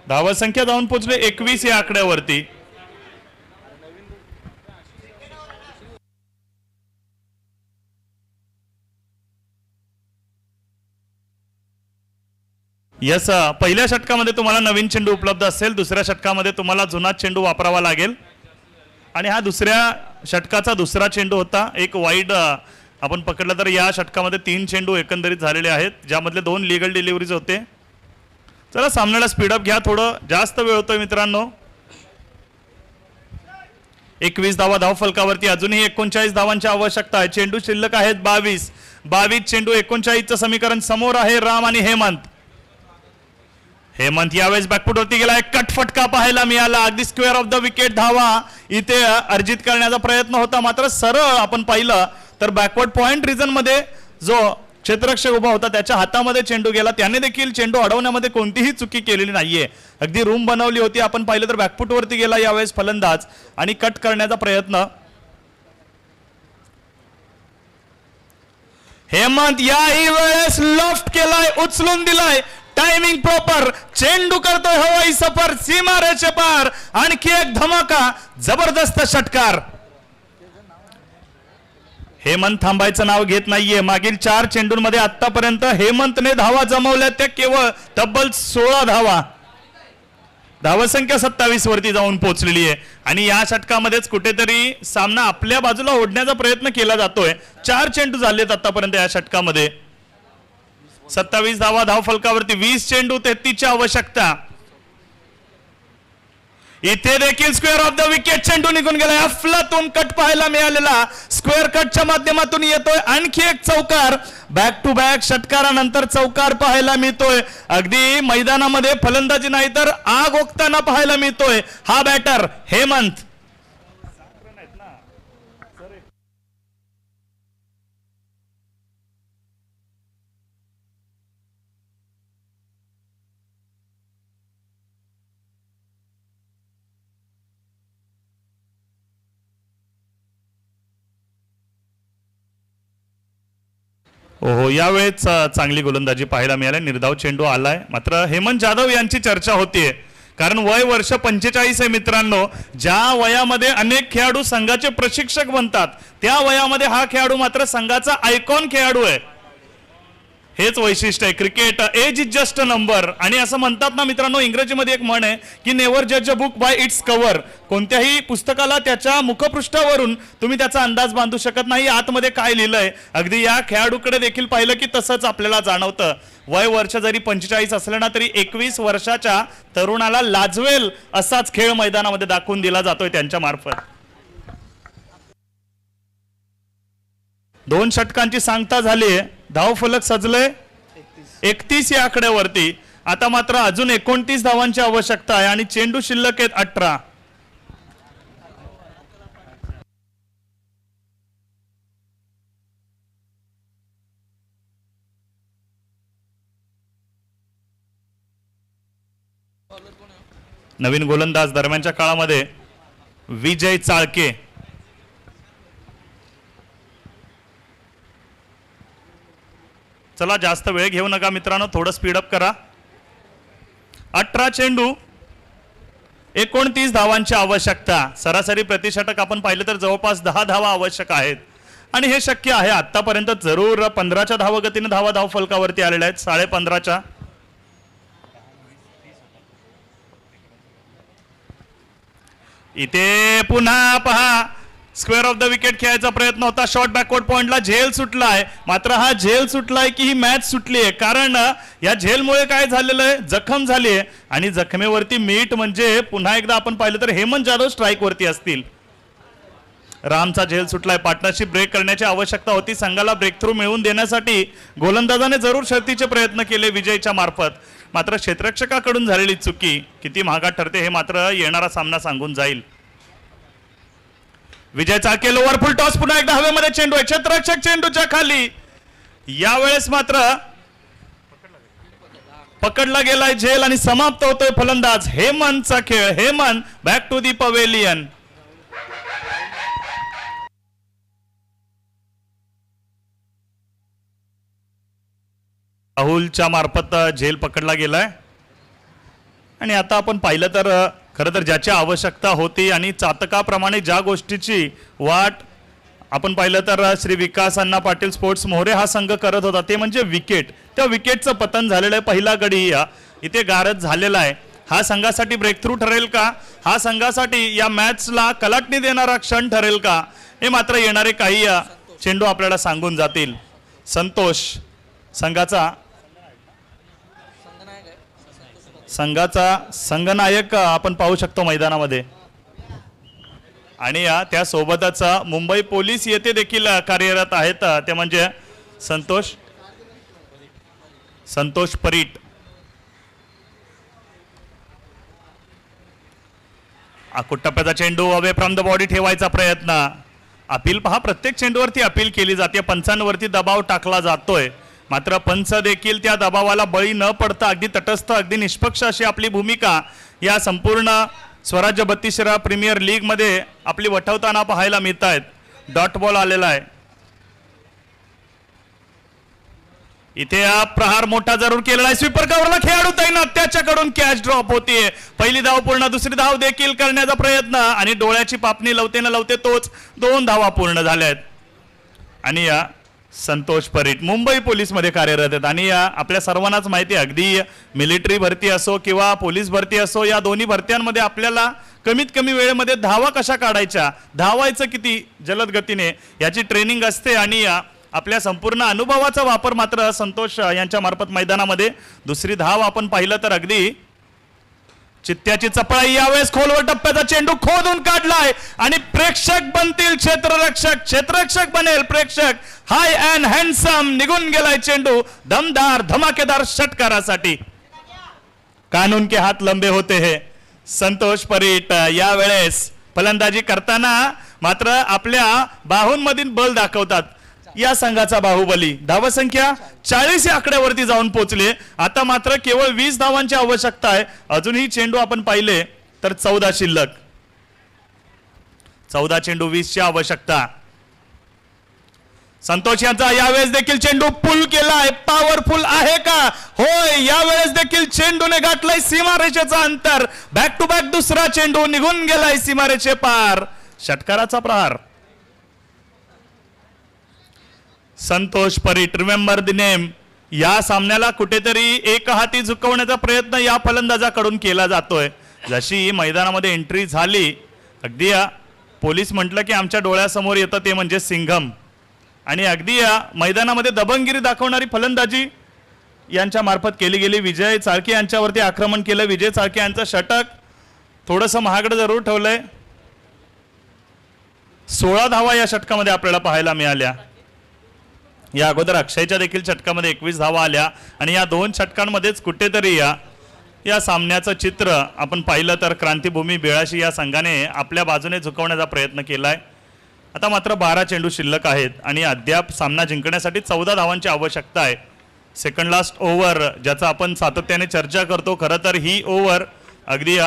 धावसंख्या जाऊन पोहोचले 21 या आकड्यावरती. यस पहिल्या षटकामध्ये तुम्हाला नवीन चेंडू उपलब्ध असेल, दुसऱ्या षटकामध्ये तुम्हाला जुना चेंडू वापरावा लागेल आणि हा दुसऱ्या षटकाचा दुसरा चेंडू होता. एक वाईड आपण पकडलं तर या षटकामध्ये 3 चेंडू एकंदरीत झालेले आहेत, ज्यामधले 2 लीगल डिलिव्हरीज होते. चला सामन्याला स्पीडअप घ्या, थोडं जास्त वेळ होतोय मित्रांनो. 21 धावा धाव फलकावरती, अजूनही 39 धावांची आवश्यकता आहे. चेंडू शिल्लक आहेत 22 चेंडू 39चं समीकरण समोर आहे. राम आणि हेमंत यावेळेस बॅकफुटवरती गेला. एक कट फटका पाहायला मिळाला, अगदी स्क्वेअर ऑफ द विकेट धावा इथे अर्जित करण्याचा प्रयत्न होता, मात्र सरळ आपण पाहिलं तर बॅकवर्ड पॉइंट रिजन मध्ये जो क्षेत्ररक्षक उभा होता त्याच्या हातामध्ये चेंडू गेला. त्याने देखील चेंडू अडवण्यामध्ये कोणतीही चुकी केलेली नाहीये. अगदी रूम बनवली होती. आपण पाहिलं तर बॅकफुटवरती गेला यावेळेस फलंदाज आणि कट करण्याचा प्रयत्न. हेमंत याही वेळेस लॉफ्ट केलाय, उचलून दिलाय, टायमिंग प्रॉपर, चेंडू करतोय हवाई सफर सीमा रेषे पार. आणखी एक धमाका, जबरदस्त षटकार. हेमंत थांबायचं नाव घेत नाहीये. मागील 4 चेंडूंमध्ये आतापर्यंत हेमंतने धावा जमवल्या त्या केवळ तब्बल 16 धावा. धावसंख्या 27 वरती जाऊन पोहोचलेली आहे आणि या षटकामध्येच कुठेतरी सामना आपल्या बाजूला ओढण्याचा प्रयत्न केला जातोय. 4 चेंडू झालेत आतापर्यंत या षटकामध्ये. 27 धावा धावफलकावरती, 20 चेंडू 33 ची आवश्यकता. इथे देखील स्क्वेअर ऑफ द विकेट चेंडू निघून गेला. अफलातून कट पाहायला मिळालेला स्क्वेअर कटच्या माध्यमातून येतोय आणखी एक चौकार. बॅक टू बॅक षटकारानंतर चौकार पाहायला मिळतोय. अगदी मैदानामध्ये फलंदाजी नाही तर आग ओकताना पाहायला मिळतोय हा बॅटर हेमंत. हो, यावेळेस चांगली गोलंदाजी पाहायला मिळाली. निर्धाव चेंडू आलाय. मात्र हेमंत जाधव यांची चर्चा होतीये कारण वय वर्ष 45 आहे मित्रांनो. ज्या वयामध्ये अनेक खेळाडू संघाचे प्रशिक्षक बनतात त्या वयामध्ये हा खेळाडू मात्र संघाचा आयकॉन खेळाडू आहे. हेच वैशिष्ट्य आहे. Cricket age is just a number. आणि असं म्हणतात ना मित्रांनो, इंग्रजीमध्ये एक म्हण आहे की नेव्हर जज a book by it's cover. कोणत्याही पुस्तकाला त्याच्या मुखपृष्ठावरून तुम्ही त्याचा अंदाज बांधू शकत नाही आतमध्ये काय लिहिलंय. अगदी या खेळाडूकडे देखील पाहिलं की तसंच आपल्याला जाणवतं. वय वर्ष जरी 45 असलं ना तरी 21 वर्षाच्या तरुणाला लाजवेल असाच खेळ मैदानामध्ये दाखवून दिला जातोय त्यांच्या मार्फत. 2 षटकांची सांगता झालीय. धावफलक सजलंय 31 या आकड्यावरती. आता मात्र अजून 29 धावांची आवश्यकता आहे आणि चेंडू शिल्लक आहेत 18. नवीन गोलंदाज दरम्यानच्या काळामध्ये विजय चाळके. चला जास्त वेळ घेऊ नका मित्रांनो, थोडं स्पीडअप करा. 18 चेंडू 29 धावांची आवश्यकता. सरासरी प्रतिषटक आपण पाहिलं तर जवळपास 10 धावा आवश्यक आहेत आणि हे शक्य आहे. आतापर्यंत जरूर 15च्या धावगतीने धावा धावफलकावरती आलेल्या आहेत. 15.5च्या. इथे पुन्हा पहा स्क्वेअर ऑफ द विकेट खेळायचा प्रयत्न होता. शॉर्ट बॅकवर्ड पॉइंटला झेल सुटलाय. मात्र हा झेल सुटलाय की ही मॅच सुटली आहे कारण या झेलमुळे काय झालेलं आहे, जखम झाली आहे आणि जखमेवरती मीठ म्हणजे पुन्हा एकदा आपण पाहिलं तर हेमंत जाधव स्ट्राईक वरती असतील. रामचा झेल सुटलाय. पार्टनरशिप ब्रेक करण्याची आवश्यकता होती. संघाला ब्रेक थ्रू मिळवून देण्यासाठी गोलंदाजाने जरूर शर्तीचे प्रयत्न केले विजयच्या मार्फत. मात्र क्षेत्ररक्षकाकडून झालेली चुकी किती महागात ठरते हे मात्र येणारा सामना सांगून जाईल. विजय चाळके लोअर फुल टॉस. पुन्हा एकदा हवेमध्ये चेंडू आहे. क्षेत्ररक्षक चेंडूच्या खाली. यावेळेस मात्र पकडला गेलाय झेल आणि समाप्त होतोय फलंदाज हेमंतचा खेळ. Hemant back to the pavilion. राहुलच्या मार्फत झेल पकडला गेलाय आणि आता आपण पाहिलं तर खरं तर ज्याची आवश्यकता होती आणि चातकाप्रमाणे ज्या गोष्टीची वाट आपण पाहिलं तर श्री विकास अण्णा पाटील स्पोर्ट्स मोहरे हा संघ करत होता ते म्हणजे विकेट. त्या विकेटचं पतन झालेलं आहे. पहिला गडी इथे गारद झालेला आहे. हा संघासाठी ब्रेक थ्रू ठरेल का, हा संघासाठी या मॅचला कलाटणी देणारा क्षण ठरेल का, हे मात्र येणारे काही चेंडू आपल्याला सांगून जातील. संतोष संघाचा संघनायक आपण पाहू शकतो मैदानामध्ये आणि त्यासोबतच मुंबई पोलीस येथे देखील कार्यरत आहेत. ते म्हणजे संतोष परीट. टप्प्याचा चेंडू अवे फ्रॉम द बॉडी ठेवायचा प्रयत्न. अपील पहा, प्रत्येक चेंडूवरती अपील केली जाते. पंचांवरती दबाव टाकला जातोय. मात्र पंच देखील त्या दबावाला बळी न पडता अगदी तटस्थ अगदी निष्पक्ष अशी आपली भूमिका या संपूर्ण स्वराज्य 32 प्रीमियर लीग मध्ये आपली वठवताना पाहायला मिळत आहेत. डॉट बॉल आलेला आहे. इथे प्रहार मोठा जरूर केलेला आहे. स्वीपर कव्हरला खेळाडू तैनात. त्याच्याकडून कॅच ड्रॉप होतीये. पहिली धाव पूर्ण. दुसरी धाव देखील करण्याचा प्रयत्न आणि डोळ्याची पापणी लवते न लवते तोच 2 धावा पूर्ण झाल्या आहेत आणि संतोष परीट मुंबई पोलीसमध्ये कार्यरत आहेत आणि आपल्या सर्वांनाच माहिती आहे, अगदी मिलिटरी भरती असो किंवा पोलीस भरती असो, या दोन्ही भरत्यांमध्ये आपल्याला कमीत कमी वेळेमध्ये धावा कशा काढायच्या, धावायचं किती जलद गतीने याची ट्रेनिंग असते आणि आपल्या संपूर्ण अनुभवाचा वापर मात्र संतोष यांच्या मार्फत मैदानामध्ये दुसरी धाव आपण पाहिलं तर अगदी चित्त्याची चपळाई, यावेळेस खोलवर टप्प्याचा चेंडू खोदून काढलाय आणि प्रेक्षक बनतील क्षेत्ररक्षक, क्षेत्ररक्षक बनेल प्रेक्षक. हाय अँड हँडसम निघून गेलाय चेंडू दमदार धमाकेदार षटकारासाठी. कानून के हात लंबे होते हैं. संतोष परीट यावेळेस फलंदाजी करताना मात्र आपल्या बाहूंमधील बल दाखवतात. या संघाचा बाहुबली धावसंख्या 40 या आकड्यावरती जाऊन पोहोचले. आता मात्र केवळ 20 धावांची आवश्यकता आहे. अजूनही चेंडू आपण पाहिले तर 14 शिल्लक. 14 चेंडू 20 ची आवश्यकता. संतोष यांचा यावेळेस देखील चेंडू पुल केलाय. पॉवरफुल आहे का? होय, यावेळेस देखील चेंडूने गाठलाय सीमारेषेचा अंतर. बॅक टू बॅक दुसरा चेंडू निघून गेलाय सीमारेषे पार. षटकाराचा प्रहार. Santosh Parit, remember the name. या सामन्याला कुठेतरी एक हाती झुकवण्याचा प्रयत्न या फलंदाजाकडून केला जातोय. जशी मैदानामध्ये एंट्री झाली, अगदी पोलीस म्हटलं की आमच्या डोळ्यासमोर येतं ते म्हणजे सिंघम. आणि अगदी मैदानामध्ये दबंगगिरी दाखवणारी फलंदाजी यांच्या मार्फत केली गेली. विजय चाळके यांच्यावरती आक्रमण केलं. विजय चाळके यांचं षटक थोडंसं महागडं जरूर ठेवलंय. 16 धावा या षटकामध्ये आपल्याला पाहायला मिळाल्या. या अगोदर अक्षयच्या देखील षटकामध्ये 21 धावा आल्या आणि या दोन षटकांमध्येच कुठेतरी या सामन्याचं चित्र आपण पाहिलं तर क्रांतिभूमी बेळाशी या संघाने आपल्या बाजूने झुकवण्याचा प्रयत्न केलाय. आता मात्र 12 चेंडू शिल्लक आहेत आणि अद्याप सामना जिंकण्यासाठी 14 धावांची आवश्यकता आहे. सेकंड लास्ट ओव्हर ज्याचा आपण सातत्याने चर्चा करतो, खरं तर ही ओव्हर अगदी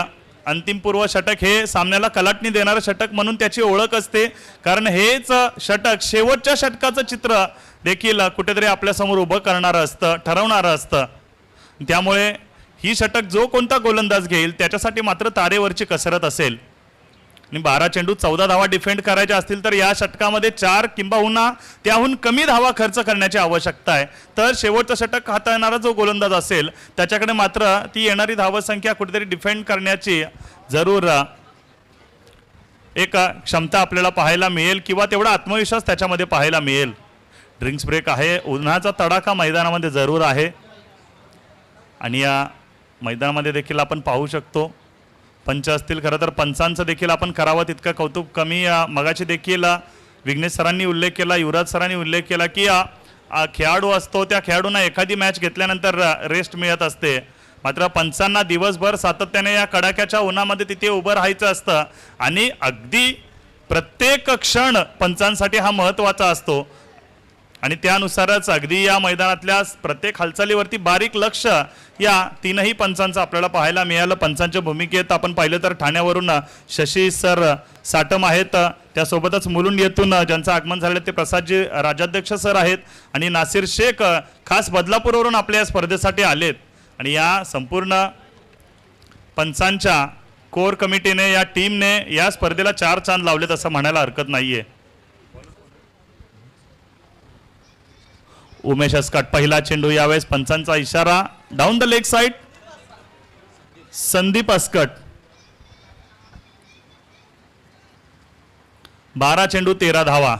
अंतिमपूर्व षटक हे सामन्याला कलाटणी देणारं षटक म्हणून त्याची ओळख असते. कारण हेच षटक शेवटच्या षटकाचं चित्र देखील कुठेतरी आपल्यासमोर उभं करणारं असतं, ठरवणारं असतं. त्यामुळे ही षटक जो कोणता गोलंदाज घेईल त्याच्यासाठी मात्र तारेवरची कसरत असेल. आणि 12 चेंडू 14 धावा डिफेंड करायच्या असतील तर या षटकामध्ये 4 किंबहुना त्याहून कमी धावा खर्च करण्याची आवश्यकता आहे. तर शेवटचं षटक हाताळणारा जो गोलंदाज असेल त्याच्याकडे मात्र ती येणारी धावसंख्या कुठेतरी डिफेंड करण्याची जरूर एक क्षमता आपल्याला पाहायला मिळेल किंवा तेवढा आत्मविश्वास त्याच्यामध्ये पाहायला मिळेल. ड्रिंक्स ब्रेक आहे. उन्हाचा तडाखा मैदानामध्ये जरूर आहे आणि या मैदानामध्ये देखील आपण पाहू शकतो पंच असतील. खरं तर पंचांचं देखील आपण करावं तितकं कौतुक कमी. मगाशी देखील विघ्नेश सरांनी उल्लेख केला, युवराज सरांनी उल्लेख केला की खेळाडू असतो त्या खेळाडूंना एखादी मॅच घेतल्यानंतर रेस्ट मिळत असते. मात्र पंचांना दिवसभर सातत्याने या कडाक्याच्या उन्हामध्ये तिथे उभं राहायचं असतं आणि अगदी प्रत्येक क्षण पंचांसाठी हा महत्त्वाचा असतो. आणि त्यानुसारच अगदी या मैदानातल्या प्रत्येक हालचालीवरती बारीक लक्ष या तीनही पंचांचं आपल्याला पाहायला मिळालं. पंचांच्या भूमिकेत आपण पाहिलं तर ठाण्यावरून शशी सर साटम आहेत, त्यासोबतच मुलुंड येथून ज्यांचं आगमन झालं ते प्रसादजी राजाध्यक्ष सर आहेत आणि नासिर शेख खास बदलापूरवरून आपल्या या स्पर्धेसाठी आलेत. आणि या संपूर्ण पंचांच्या कोर कमिटीने या टीमने या स्पर्धेला 4 चांद लावलेत असं म्हणायला हरकत नाहीये. उमेश अस्कट पहिला चेंडू. यावेळेस पंचांचा इशारा down the leg side. Sandeep ascot 12 चेंडू 13 धावा.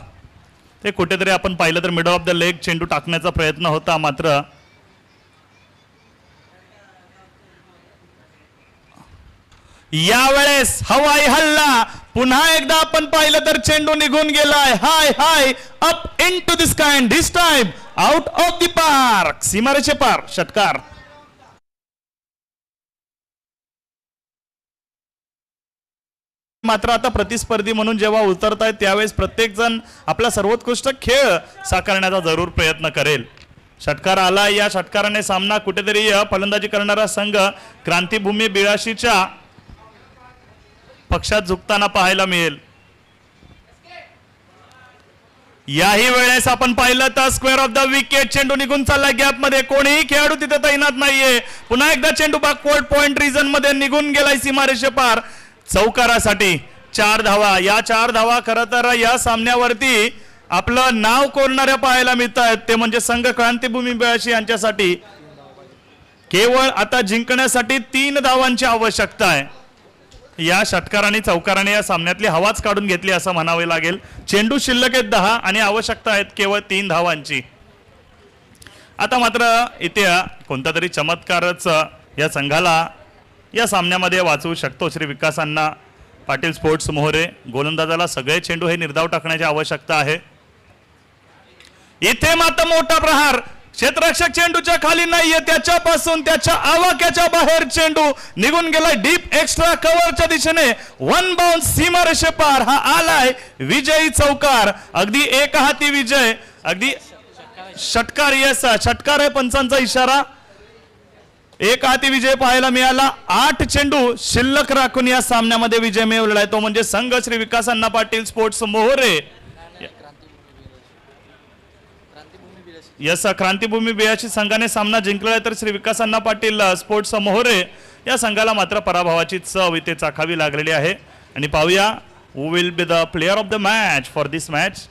ते कुठेतरी आपण पाहिलं तर मिडल ऑफ द लेग चेंडू टाकण्याचा प्रयत्न होता. मात्र यावेळेस हवाई हल्ला पुन्हा एकदा आपण पाहिलं तर चेंडू निघून गेलाय. High high up into the sky and this time out of the park. सीमारेषे पार षटकार. मात्र आता प्रतिस्पर्धी म्हणून जेव्हा उतरतायत त्यावेळेस प्रत्येक जण आपला सर्वोत्कृष्ट खेळ साकारण्याचा जरूर प्रयत्न करेल. षटकार आला. या षटकाराने सामना कुठेतरी फलंदाजी करणारा संघ क्रांतिभूमी बिळाशीच्या पक्षात झुकताना पाहायला मिळेल. याही वेळेस आपण पाहिलं तर स्क्वेअर ऑफ द विकेट चेंडू निघून चालला गॅप मध्ये. कोणीही खेळाडू तिथे तैनात नाहीये. पुन्हा एकदा चेंडू बॅकवर्ड पॉइंट रिजन मध्ये निघून गेलाय सीमारेषे पार. चौकारासाठी 4 धावा. या 4 धावा खरं तर या सामन्यावरती आपलं नाव कोरणाऱ्या पाहायला मिळत आहेत ते म्हणजे संघ क्रांतीभूमी बेळशी यांच्यासाठी केवळ आता जिंकण्यासाठी 3 धावांची आवश्यकता आहे. या षटकार आणि चौकाराने या सामन्यातली हवाच काढून घेतली असं म्हणावे लागेल. चेंडू शिल्लक आहेत 10 आणि आवश्यकता आहेत केवळ 3 धावांची. आता मात्र इथे कोणता तरी चमत्कारच या संघाला या सामन्यामध्ये वाचवू शकतो. श्री विकास अण्णा पाटील स्पोर्ट्स मोहरे गोलंदाजाला सगळे चेंडू हे निर्धाव टाकण्याची आवश्यकता आहे. इथे मात्र मोठा प्रहार, क्षेत्ररक्षक चेंडूच्या खाली नाहीये, त्याच्यापासून त्याच्या आवाक्याच्या बाहेर चेंडू निघून गेलाय डीप एक्स्ट्रा कव्हरच्या दिशेने. 1 बाउन्स सीमारेषे पार. हा आलाय विजयी चौकार. अगदी एक हाती विजय, अगदी षटकार. येस, षटकार आहे पंचांचा इशारा. एक हाती विजय पाहायला मिळाला. 8 चेंडू शिल्लक राखून या सामन्यामध्ये विजय मिळवलेला आहे तो म्हणजे संघ श्री विकास अण्णा पाटील स्पोर्ट्स मोहरे. यस, क्रांतीभूमी बेळशी संघाने सामना जिंकला तर श्री विकास अण्णा पाटील स्पोर्ट्स मोहरे या संघाला मात्र पराभवाची चव इथे चाखावी लागलेली आहे. आणि पाहूया who will be the player of the match for this match.